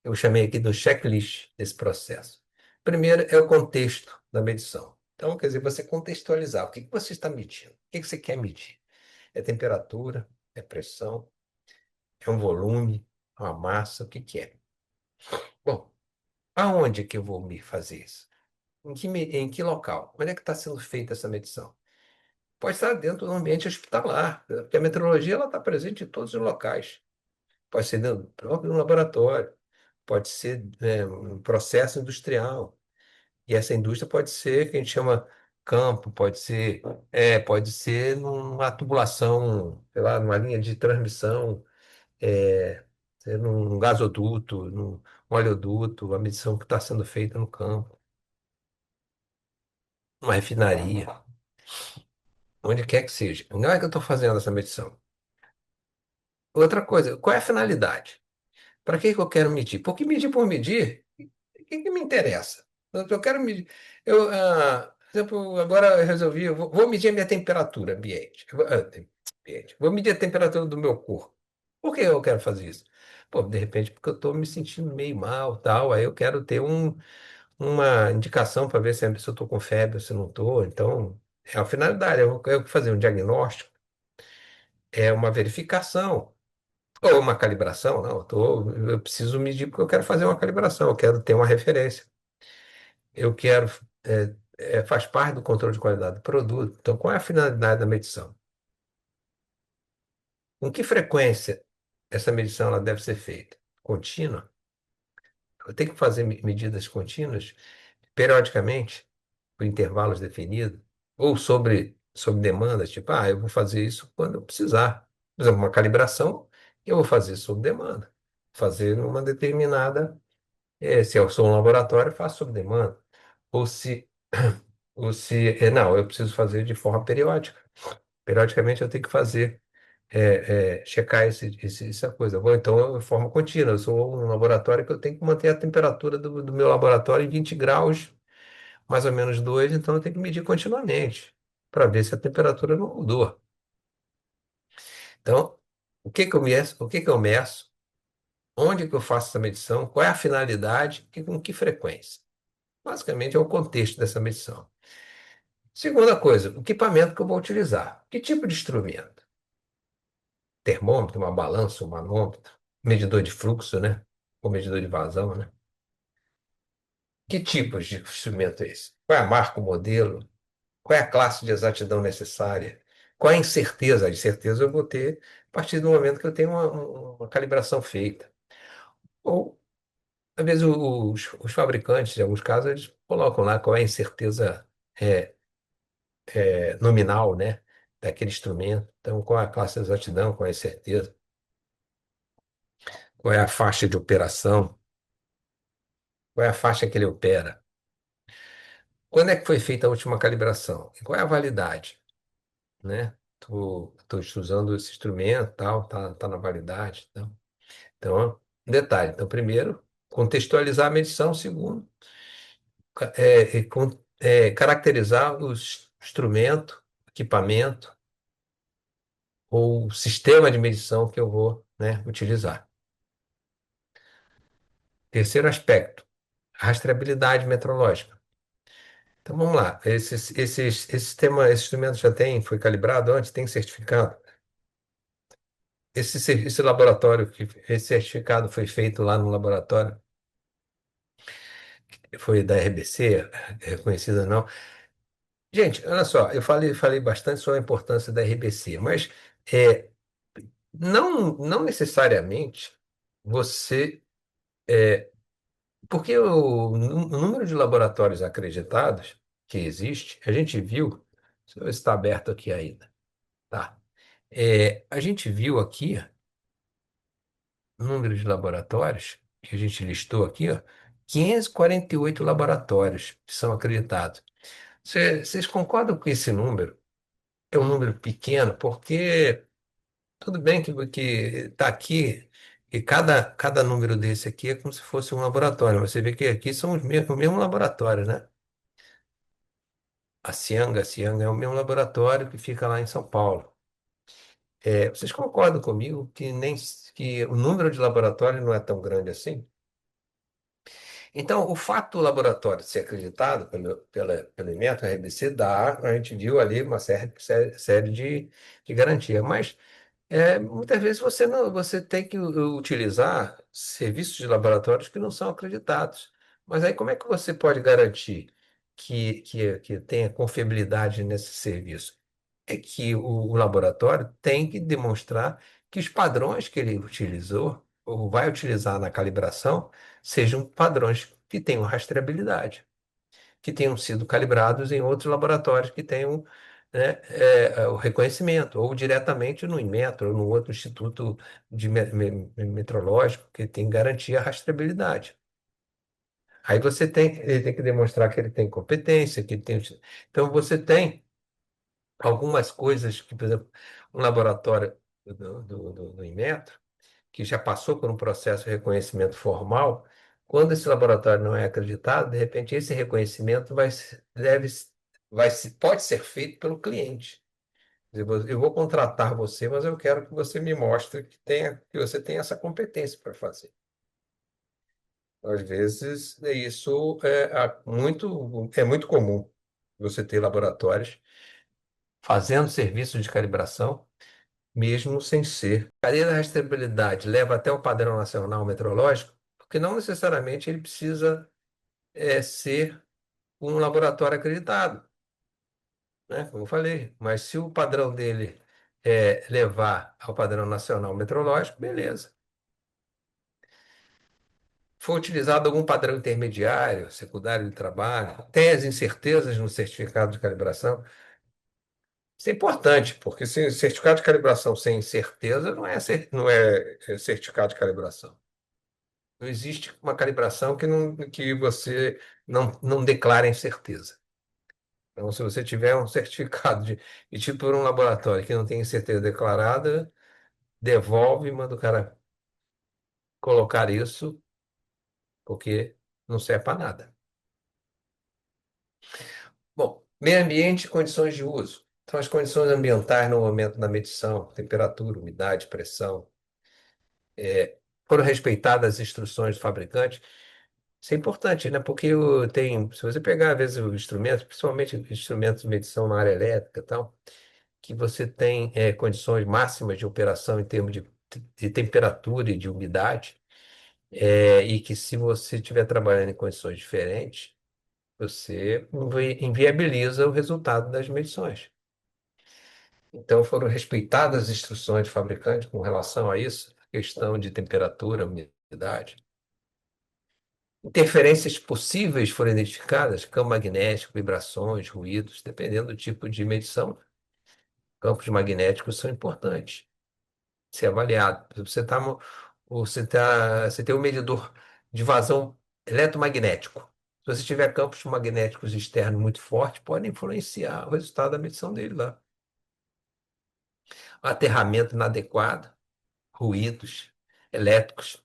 Eu chamei aqui do checklist desse processo. Primeiro é o contexto da medição. Então, quer dizer, você contextualizar o que você está medindo, o que você quer medir. É temperatura, é pressão, é um volume, é uma massa, o que que é? Bom, aonde que eu vou me fazer isso? Em que local? Onde é que está sendo feita essa medição? Pode estar dentro do ambiente hospitalar, porque a metrologia ela está presente em todos os locais. Pode ser dentro do próprio laboratório, pode ser um processo industrial. E essa indústria pode ser que a gente chama campo, pode ser numa tubulação, sei lá, numa linha de transmissão, é, ser num gasoduto, num oleoduto, a medição que está sendo feita no campo, numa refinaria, onde quer que seja. Onde é que eu estou fazendo essa medição? outra coisa, qual é a finalidade? Para que que eu quero medir? Porque medir por medir, o que que me interessa? Eu quero medir. Por exemplo, agora eu resolvi, eu vou medir a minha temperatura ambiente. Vou medir a temperatura do meu corpo. Por que eu quero fazer isso? Pô, de repente, porque eu estou me sentindo meio mal, tal. Aí eu quero ter uma indicação para ver se eu estou com febre ou se não estou. Então, é a finalidade. Eu quero fazer um diagnóstico, é uma verificação. Ou uma calibração, não, eu preciso medir porque eu quero fazer uma calibração, eu quero ter uma referência, eu quero, faz parte do controle de qualidade do produto. Então, qual é a finalidade da medição? Com que frequência essa medição ela deve ser feita? Contínua? Eu tenho que fazer medidas contínuas, periodicamente, por intervalos definidos, ou sobre demanda, tipo, eu vou fazer isso quando eu precisar. Por exemplo, uma calibração, eu vou fazer sob demanda, fazer uma determinada. Se eu sou um laboratório, eu faço sob demanda. Ou se, não, eu preciso fazer de forma periódica. Periodicamente eu tenho que fazer, checar essa coisa. Ou então, de forma contínua. Eu sou um laboratório que eu tenho que manter a temperatura do meu laboratório em 20 graus, mais ou menos 2, então eu tenho que medir continuamente para ver se a temperatura não mudou. Então, o que que eu meço? Onde que eu faço essa medição? Qual é a finalidade e com que frequência? Basicamente é o contexto dessa medição. Segunda coisa, o equipamento que eu vou utilizar. Que tipo de instrumento? Termômetro, uma balança, um manômetro, medidor de fluxo, né? Ou medidor de vazão, né? Que tipos de instrumento é esse? Qual é a marca, o modelo? Qual é a classe de exatidão necessária? Qual é a incerteza? A incerteza eu vou ter a partir do momento que eu tenho uma calibração feita. Ou, às vezes, os fabricantes, em alguns casos, eles colocam lá qual é a incerteza é, nominal, né, daquele instrumento. Então, qual é a classe de exatidão, qual é a certeza, qual é a faixa de operação, qual é a faixa que ele opera. Quando é que foi feita a última calibração? E qual é a validade, né? Estou usando esse instrumento, tal, tá na validade. Então, um detalhe. Então, primeiro, contextualizar a medição. Segundo, caracterizar o instrumento, equipamento ou sistema de medição que eu vou, né, utilizar. Terceiro aspecto, rastreabilidade metrológica. Então vamos lá, esse instrumento já foi calibrado antes, tem certificado. Esse laboratório, esse certificado foi feito lá no laboratório, foi da RBC, é reconhecida não. Gente, olha só, eu falei bastante sobre a importância da RBC, mas é, não necessariamente você. Porque o número de laboratórios acreditados que existe, a gente viu, deixa eu ver se está aberto aqui ainda. Tá. A gente viu aqui o número de laboratórios que a gente listou aqui, ó, 548 laboratórios que são acreditados. Vocês concordam com esse número? É um número pequeno, porque tudo bem que está aqui, e cada número desse aqui é como se fosse um laboratório. Você vê que aqui são o mesmo laboratório, né? A Cianga é o mesmo laboratório que fica lá em São Paulo. Vocês concordam comigo que o número de laboratórios não é tão grande assim? Então, o fato do laboratório ser acreditado pelo Inmetro, RBC, a gente viu ali uma série de garantia, mas muitas vezes você tem que utilizar serviços de laboratórios que não são acreditados. Mas aí como é que você pode garantir que tenha confiabilidade nesse serviço? É que o laboratório tem que demonstrar que os padrões que ele utilizou ou vai utilizar na calibração sejam padrões que tenham rastreabilidade, que tenham sido calibrados em outros laboratórios que tenham, né, o reconhecimento, ou diretamente no Inmetro, ou no outro instituto metrológico que tem garantia a rastreabilidade. Aí ele tem que demonstrar que ele tem competência, que ele tem. Então você tem algumas coisas que, por exemplo, um laboratório. do Inmetro, que já passou por um processo de reconhecimento formal, quando esse laboratório não é acreditado, de repente esse reconhecimento pode ser feito pelo cliente. Eu vou contratar você, mas eu quero que você me mostre que você tem essa competência para fazer. Às vezes, isso é muito comum, você ter laboratórios fazendo serviços de calibração, mesmo sem ser. A cadeia da rastreabilidade leva até o padrão nacional metrológico, porque não necessariamente ele precisa ser um laboratório acreditado, né? Como eu falei. Mas se o padrão dele levar ao padrão nacional metrológico, beleza. Foi utilizado algum padrão intermediário, secundário de trabalho? Tem as incertezas no certificado de calibração? Isso é importante, porque se certificado de calibração sem certeza não é certificado de calibração. Não existe uma calibração que você não declara incerteza. Então, se você tiver um certificado de tipo por um laboratório que não tem incerteza declarada, devolve e manda o cara colocar isso, porque não serve para nada. Bom, meio ambiente e condições de uso. Então, as condições ambientais no momento da medição, temperatura, umidade, pressão, foram respeitadas as instruções do fabricante. Isso é importante, né? Porque se você pegar, às vezes, o instrumento, principalmente instrumentos de medição na área elétrica e tal, que você tem condições máximas de operação em termos de temperatura e de umidade, e que se você estiver trabalhando em condições diferentes, você inviabiliza o resultado das medições. Então, foram respeitadas as instruções do fabricante com relação a isso, a questão de temperatura, umidade. Interferências possíveis foram identificadas, campo magnético, vibrações, ruídos, dependendo do tipo de medição. Campos magnéticos são importantes ser avaliado. Por exemplo, você tem um medidor de vazão eletromagnético. Se você tiver campos magnéticos externos muito fortes, pode influenciar o resultado da medição dele lá. Aterramento inadequado, ruídos elétricos,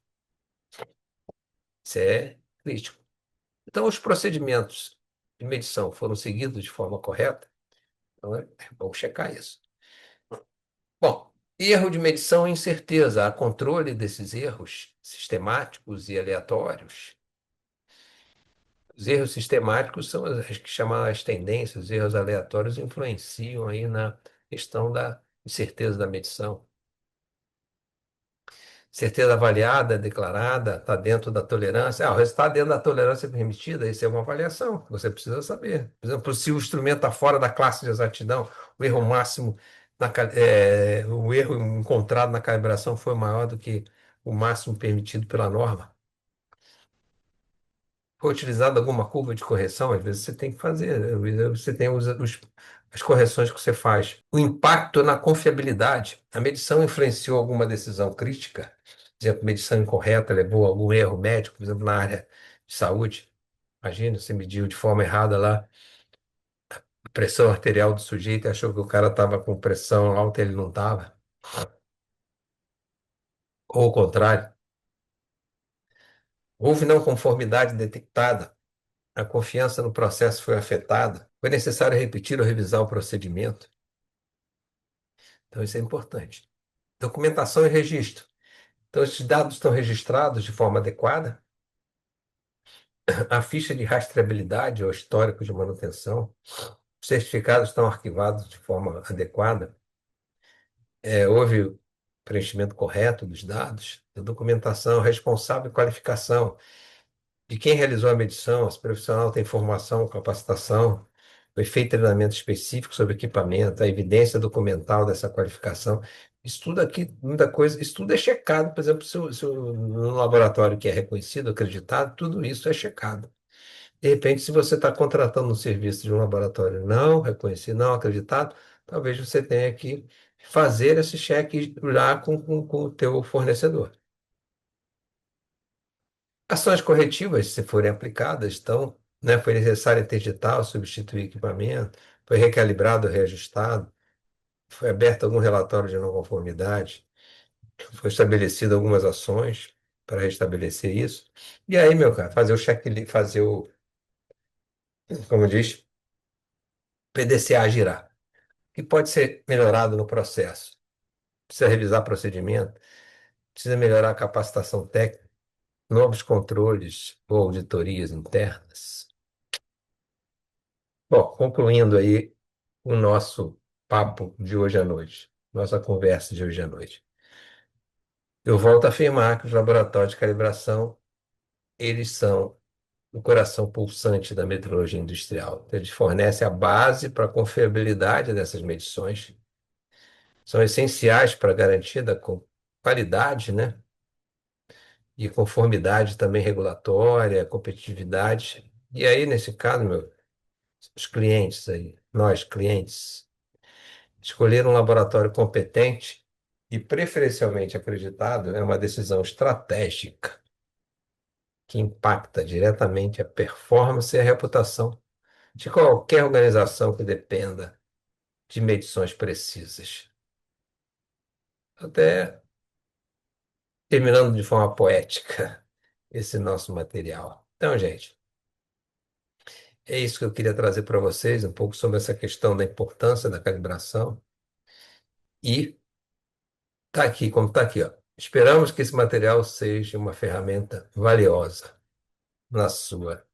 isso é crítico. Então, os procedimentos de medição foram seguidos de forma correta? Então, é bom checar isso. Bom, erro de medição e incerteza. Há controle desses erros sistemáticos e aleatórios. Os erros sistemáticos são as que chamam as tendências, os erros aleatórios influenciam aí na questão da incerteza da medição. Certeza avaliada, declarada, está dentro da tolerância. O resultado dentro da tolerância permitida, isso é uma avaliação que você precisa saber. Por exemplo, se o instrumento está fora da classe de exatidão, o erro máximo, o erro encontrado na calibração foi maior do que o máximo permitido pela norma. Foi utilizada alguma curva de correção, às vezes você tem que fazer, às vezes você tem as correções que você faz. O impacto na confiabilidade. A medição influenciou alguma decisão crítica? Por exemplo, medição incorreta levou a algum erro médico, por exemplo, na área de saúde. Imagina, você mediu de forma errada lá a pressão arterial do sujeito e achou que o cara estava com pressão alta e ele não estava. Ou o contrário. Houve não conformidade detectada. A confiança no processo foi afetada. Foi necessário repetir ou revisar o procedimento. Então, isso é importante. Documentação e registro. Então, esses dados estão registrados de forma adequada. A ficha de rastreabilidade ou histórico de manutenção. Os certificados estão arquivados de forma adequada. Houve preenchimento correto dos dados. A documentação, responsável e qualificação. De quem realizou a medição, se o profissional tem formação, capacitação, foi feito treinamento específico sobre equipamento, a evidência documental dessa qualificação. Isso tudo aqui, muita coisa, isso tudo é checado, por exemplo, no laboratório que é reconhecido, acreditado, tudo isso é checado. De repente, se você está contratando um serviço de um laboratório não reconhecido, não acreditado, talvez você tenha que fazer esse cheque lá com o teu fornecedor. Ações corretivas, se forem aplicadas, então, né, foi necessário interditar ou substituir equipamento, foi recalibrado, reajustado. foi aberto algum relatório de não conformidade, foi estabelecido algumas ações para restabelecer isso. E aí, meu cara, fazer o checklist, fazer o, como diz, PDCA girar, que pode ser melhorado no processo. Precisa revisar procedimento, precisa melhorar a capacitação técnica, novos controles ou auditorias internas. Bom, concluindo aí o nosso papo de hoje à noite, nossa conversa de hoje à noite. Eu volto a afirmar que os laboratórios de calibração, eles são o coração pulsante da metrologia industrial. Eles fornecem a base para a confiabilidade dessas medições, são essenciais para a garantia da qualidade, né? E conformidade também regulatória, competitividade. E aí, nesse caso, meu, os clientes aí, nós, clientes, escolher um laboratório competente e preferencialmente acreditado é uma decisão estratégica que impacta diretamente a performance e a reputação de qualquer organização que dependa de medições precisas. Até terminando de forma poética esse nosso material. Então, gente, é isso que eu queria trazer para vocês, um pouco sobre essa questão da importância da calibração. E tá aqui, como está aqui, ó. Esperamos que esse material seja uma ferramenta valiosa na sua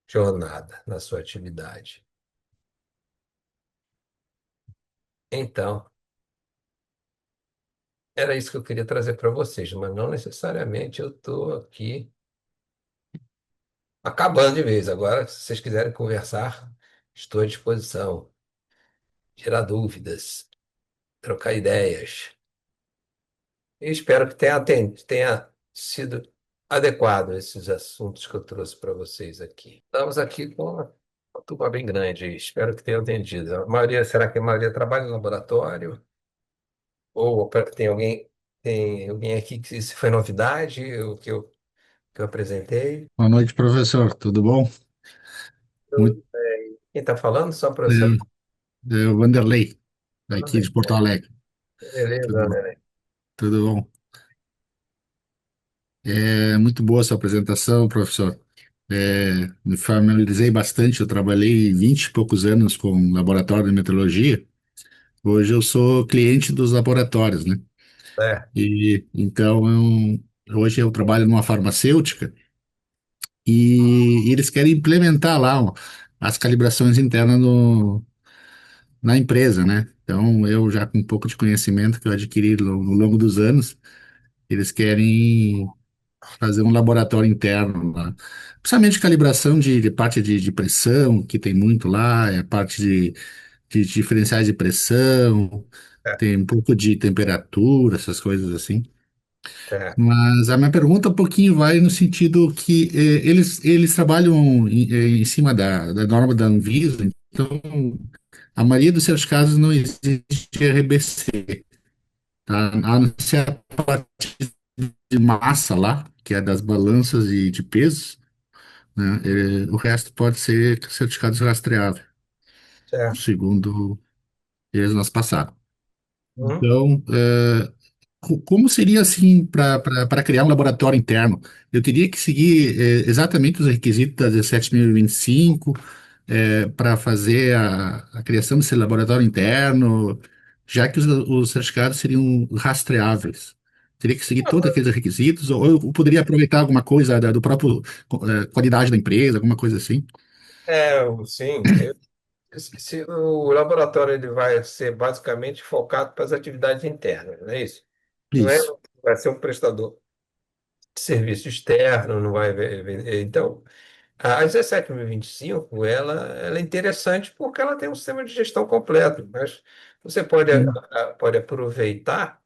jornada, na sua atividade. Então, era isso que eu queria trazer para vocês, mas não necessariamente eu estou aqui acabando de vez. Agora, se vocês quiserem conversar, estou à disposição. Tirar dúvidas, trocar ideias. E espero que tenha sido adequado esses assuntos que eu trouxe para vocês aqui. Estamos aqui com uma turma bem grande, espero que tenham entendido. A maioria, será que a maioria trabalha no laboratório? Ou tem alguém aqui que isso foi novidade, que eu apresentei? Boa noite, professor. Tudo bom? Muito, Tudo bem. Quem está falando? Só para eu saber. é, é o Vanderlei, Ah, daqui de Porto Alegre. beleza, Tudo, né? tudo bom? É muito boa essa apresentação, professor. Me familiarizei bastante. Eu trabalhei 20 e poucos anos com laboratório de metrologia. Hoje eu sou cliente dos laboratórios, né? É, E então hoje eu trabalho numa farmacêutica e eles querem implementar lá ó, as calibrações internas na empresa, né? Então, eu já com um pouco de conhecimento que eu adquiri no longo dos anos, eles querem fazer um laboratório interno lá. Principalmente calibração de parte de pressão, que tem muito lá, é a parte de diferenciais de pressão, é, tem um pouco de temperatura, essas coisas assim. é. Mas a minha pergunta um pouquinho vai no sentido que eles trabalham em cima da norma da Anvisa, então a maioria dos seus casos não existe RBC, tá? A não ser a parte de massa lá, que é das balanças e de pesos, né? O resto pode ser certificados rastreáveis, Certo. segundo eles nos passaram. Uhum. Então, como seria assim para criar um laboratório interno? Eu teria que seguir exatamente os requisitos da 17.025 para fazer a criação desse laboratório interno, já que os certificados seriam rastreáveis. Teria que seguir todos aqueles requisitos, ou eu poderia aproveitar alguma coisa do próprio qualidade da empresa, alguma coisa assim? Sim. Se o laboratório ele vai ser basicamente focado para as atividades internas, não é isso? Não é, Isso. vai ser um prestador de serviço externo, não vai então, a 17.025, ela é interessante porque ela tem um sistema de gestão completo, mas você Hum. pode aproveitar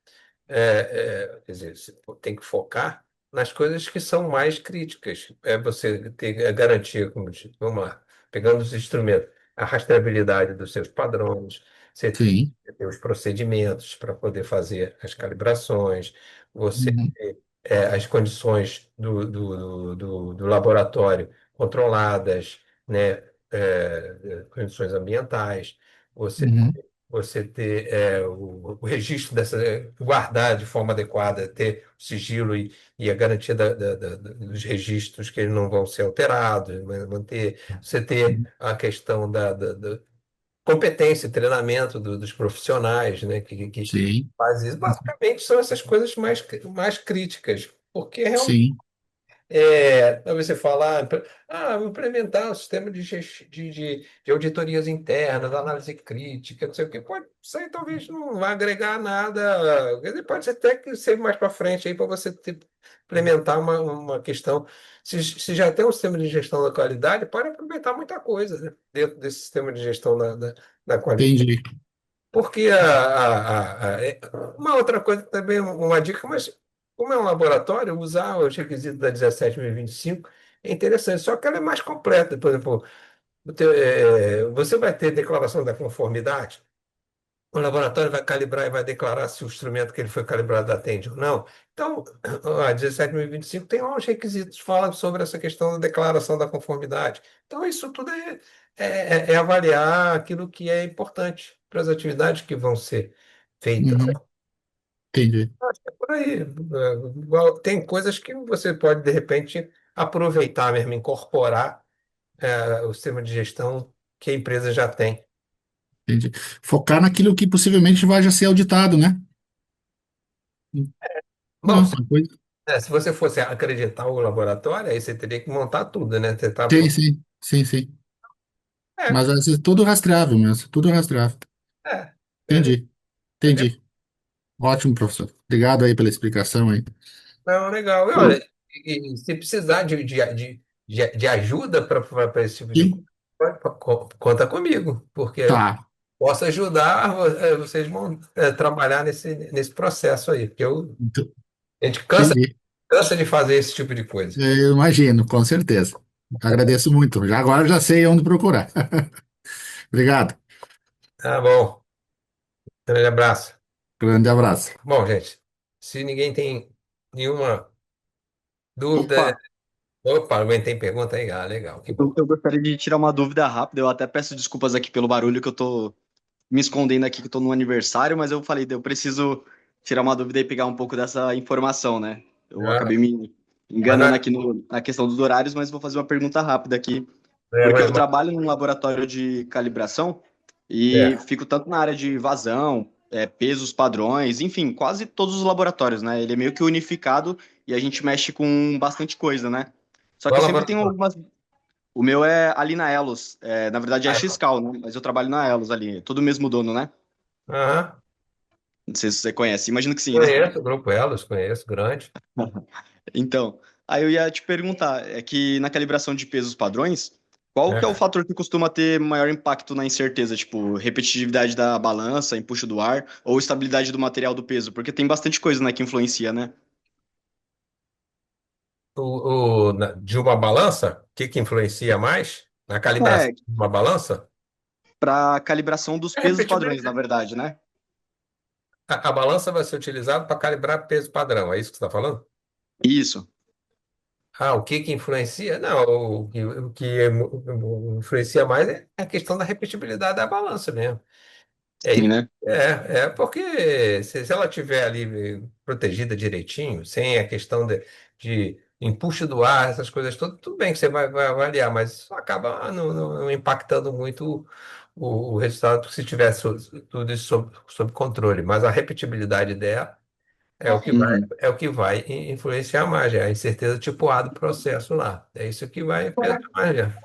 quer dizer, você tem que focar nas coisas que são mais críticas. É você ter a garantia, vamos lá, pegando os instrumentos, a rastreabilidade dos seus padrões, você tem Sim. que ter os procedimentos para poder fazer as calibrações, você Uhum. ter as condições do laboratório controladas, né? Condições ambientais. Uhum. você ter o registro dessa, guardar de forma adequada, ter o sigilo e a garantia dos registros que eles não vão ser alterados, manter, você ter a questão da competência e treinamento dos profissionais, né, que Sim, faz isso. Basicamente são essas coisas mais críticas, porque realmente sim, talvez você falar, vou implementar o sistema de auditorias internas, análise crítica, não sei o quê. Pode, isso aí talvez não vai agregar nada. Quer dizer, pode ser até que seja mais para frente aí para você implementar uma questão. Se já tem um sistema de gestão da qualidade, pode aproveitar muita coisa, né, dentro desse sistema de gestão da qualidade. entendi, Porque uma outra coisa também, uma dica, mas como é um laboratório, usar os requisitos da 17.025 é interessante, só que ela é mais completa. Por exemplo, você vai ter declaração da conformidade, o laboratório vai calibrar e vai declarar se o instrumento que ele foi calibrado atende ou não. Então, a 17.025 tem lá os requisitos, fala sobre essa questão da declaração da conformidade. Então, isso tudo é avaliar aquilo que é importante para as atividades que vão ser feitas. uhum, entendi, Acho que é por aí. Tem coisas que você pode, de repente, aproveitar mesmo, incorporar o sistema de gestão que a empresa já tem. entendi. Focar naquilo que possivelmente vai já ser auditado, né? Bom, Não, tem coisa. se você fosse acreditar o laboratório, aí você teria que montar tudo, né? Você tá... Sim, sim, sim, sim. É, Mas vai ser tudo rastreável mesmo, tudo rastreável. é, Entendi, entendeu? entendi. Ótimo, professor. Obrigado aí pela explicação aí. Não, legal. E olha, e se precisar de ajuda para esse tipo de coisa, Sim, conta comigo, porque eu tá. posso ajudar vocês trabalhar nesse processo aí, porque Ent- a gente Entendi. cansa de fazer esse tipo de coisa. Eu imagino, com certeza. Agradeço muito. Já agora já sei onde procurar. Obrigado. Tá bom. Grande abraço. Grande abraço. Bom, gente, se ninguém tem nenhuma dúvida. Opa, Opa, alguém tem pergunta aí? Ah, legal, que bom. eu gostaria de tirar uma dúvida rápida. Eu até peço desculpas aqui pelo barulho que eu tô me escondendo aqui, que eu tô no aniversário, mas eu falei, eu preciso tirar uma dúvida e pegar um pouco dessa informação, né? Eu Ah, acabei me mas, enganando aqui na questão dos horários, mas vou fazer uma pergunta rápida aqui, porque mas, eu trabalho num laboratório de calibração e é. fico tanto na área de vazão, pesos, padrões, enfim, quase todos os laboratórios, né? Ele é meio que unificado e a gente mexe com bastante coisa, né? Só que Qual eu sempre tenho laboratório? algumas. O meu é ali na Elos. Na verdade é Ah, então. Xcal, né? Mas eu trabalho na Elos ali. É tudo o mesmo dono, né? Aham. Não sei se você conhece. Imagino que sim, né? Conheço o Grupo Elos, conheço, grande. Então, aí eu ia te perguntar, é que na calibração de pesos padrões, qual que é o É. fator que costuma ter maior impacto na incerteza? Tipo, repetitividade da balança, empuxo do ar, ou estabilidade do material do peso? Porque tem bastante coisa, né, que influencia, né? De uma balança, o que que influencia mais na calibração É, de uma balança? para calibração dos É pesos padrões, na repetibilidade. verdade, né? A balança vai ser utilizada para calibrar peso padrão, é isso que você está falando? Isso, O que que influencia? Não, o que influencia mais é a questão da repetibilidade da balança mesmo. sim, né? Porque se ela tiver ali protegida direitinho, sem a questão de empuxo do ar, essas coisas todas, tudo bem que você vai avaliar, mas isso acaba não impactando muito o resultado se tiver tudo isso sob controle. Mas a repetibilidade dela Uhum, é o que vai influenciar mais, é a incerteza tipo A do processo lá. É isso que vai pesar mais, já.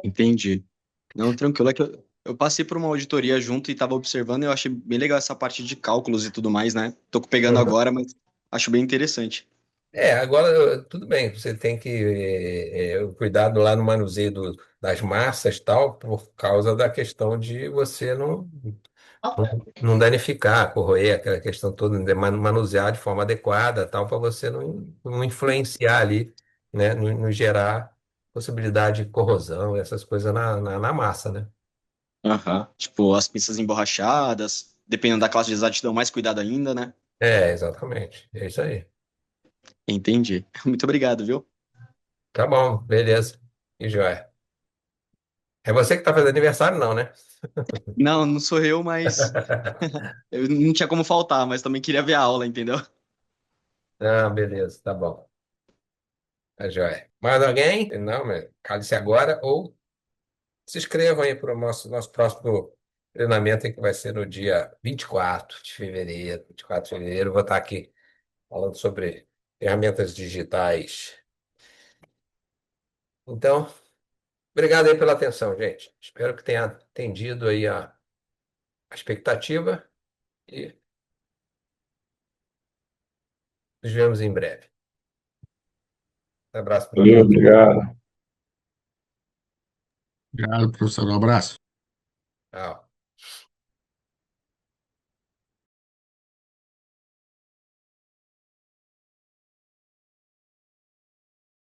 entendi. Não, tranquilo. É que eu passei por uma auditoria junto e estava observando e eu achei bem legal essa parte de cálculos e tudo mais, né? Tô pegando agora, mas acho bem interessante. Agora tudo bem, você tem que cuidado lá no manuseio das massas tal, por causa da questão de você não danificar, corroer aquela questão toda, de manusear de forma adequada tal, para você não influenciar ali, né, não gerar possibilidade de corrosão, essas coisas na massa, né? Aham. Tipo, as pinças emborrachadas, dependendo da classe de exato, te dão mais cuidado ainda, né? Exatamente, é isso aí. Entendi. Muito obrigado, viu? Tá bom, beleza. E joia. É você que está fazendo aniversário, não, né? Não, não sou eu, mas eu não tinha como faltar, mas também queria ver a aula, entendeu? Ah, beleza, tá bom. Tá joia. Mais alguém? Não, mas cale-se agora ou se inscrevam aí para o nosso próximo treinamento, que vai ser no dia 24 de fevereiro. 24 de fevereiro, eu vou estar aqui falando sobre ferramentas digitais. Então, obrigado aí pela atenção, gente. Espero que tenha atendido aí a expectativa e nos vemos em breve. Um abraço para Valeu, todos. obrigado. Obrigado, professor. Um abraço. Tchau.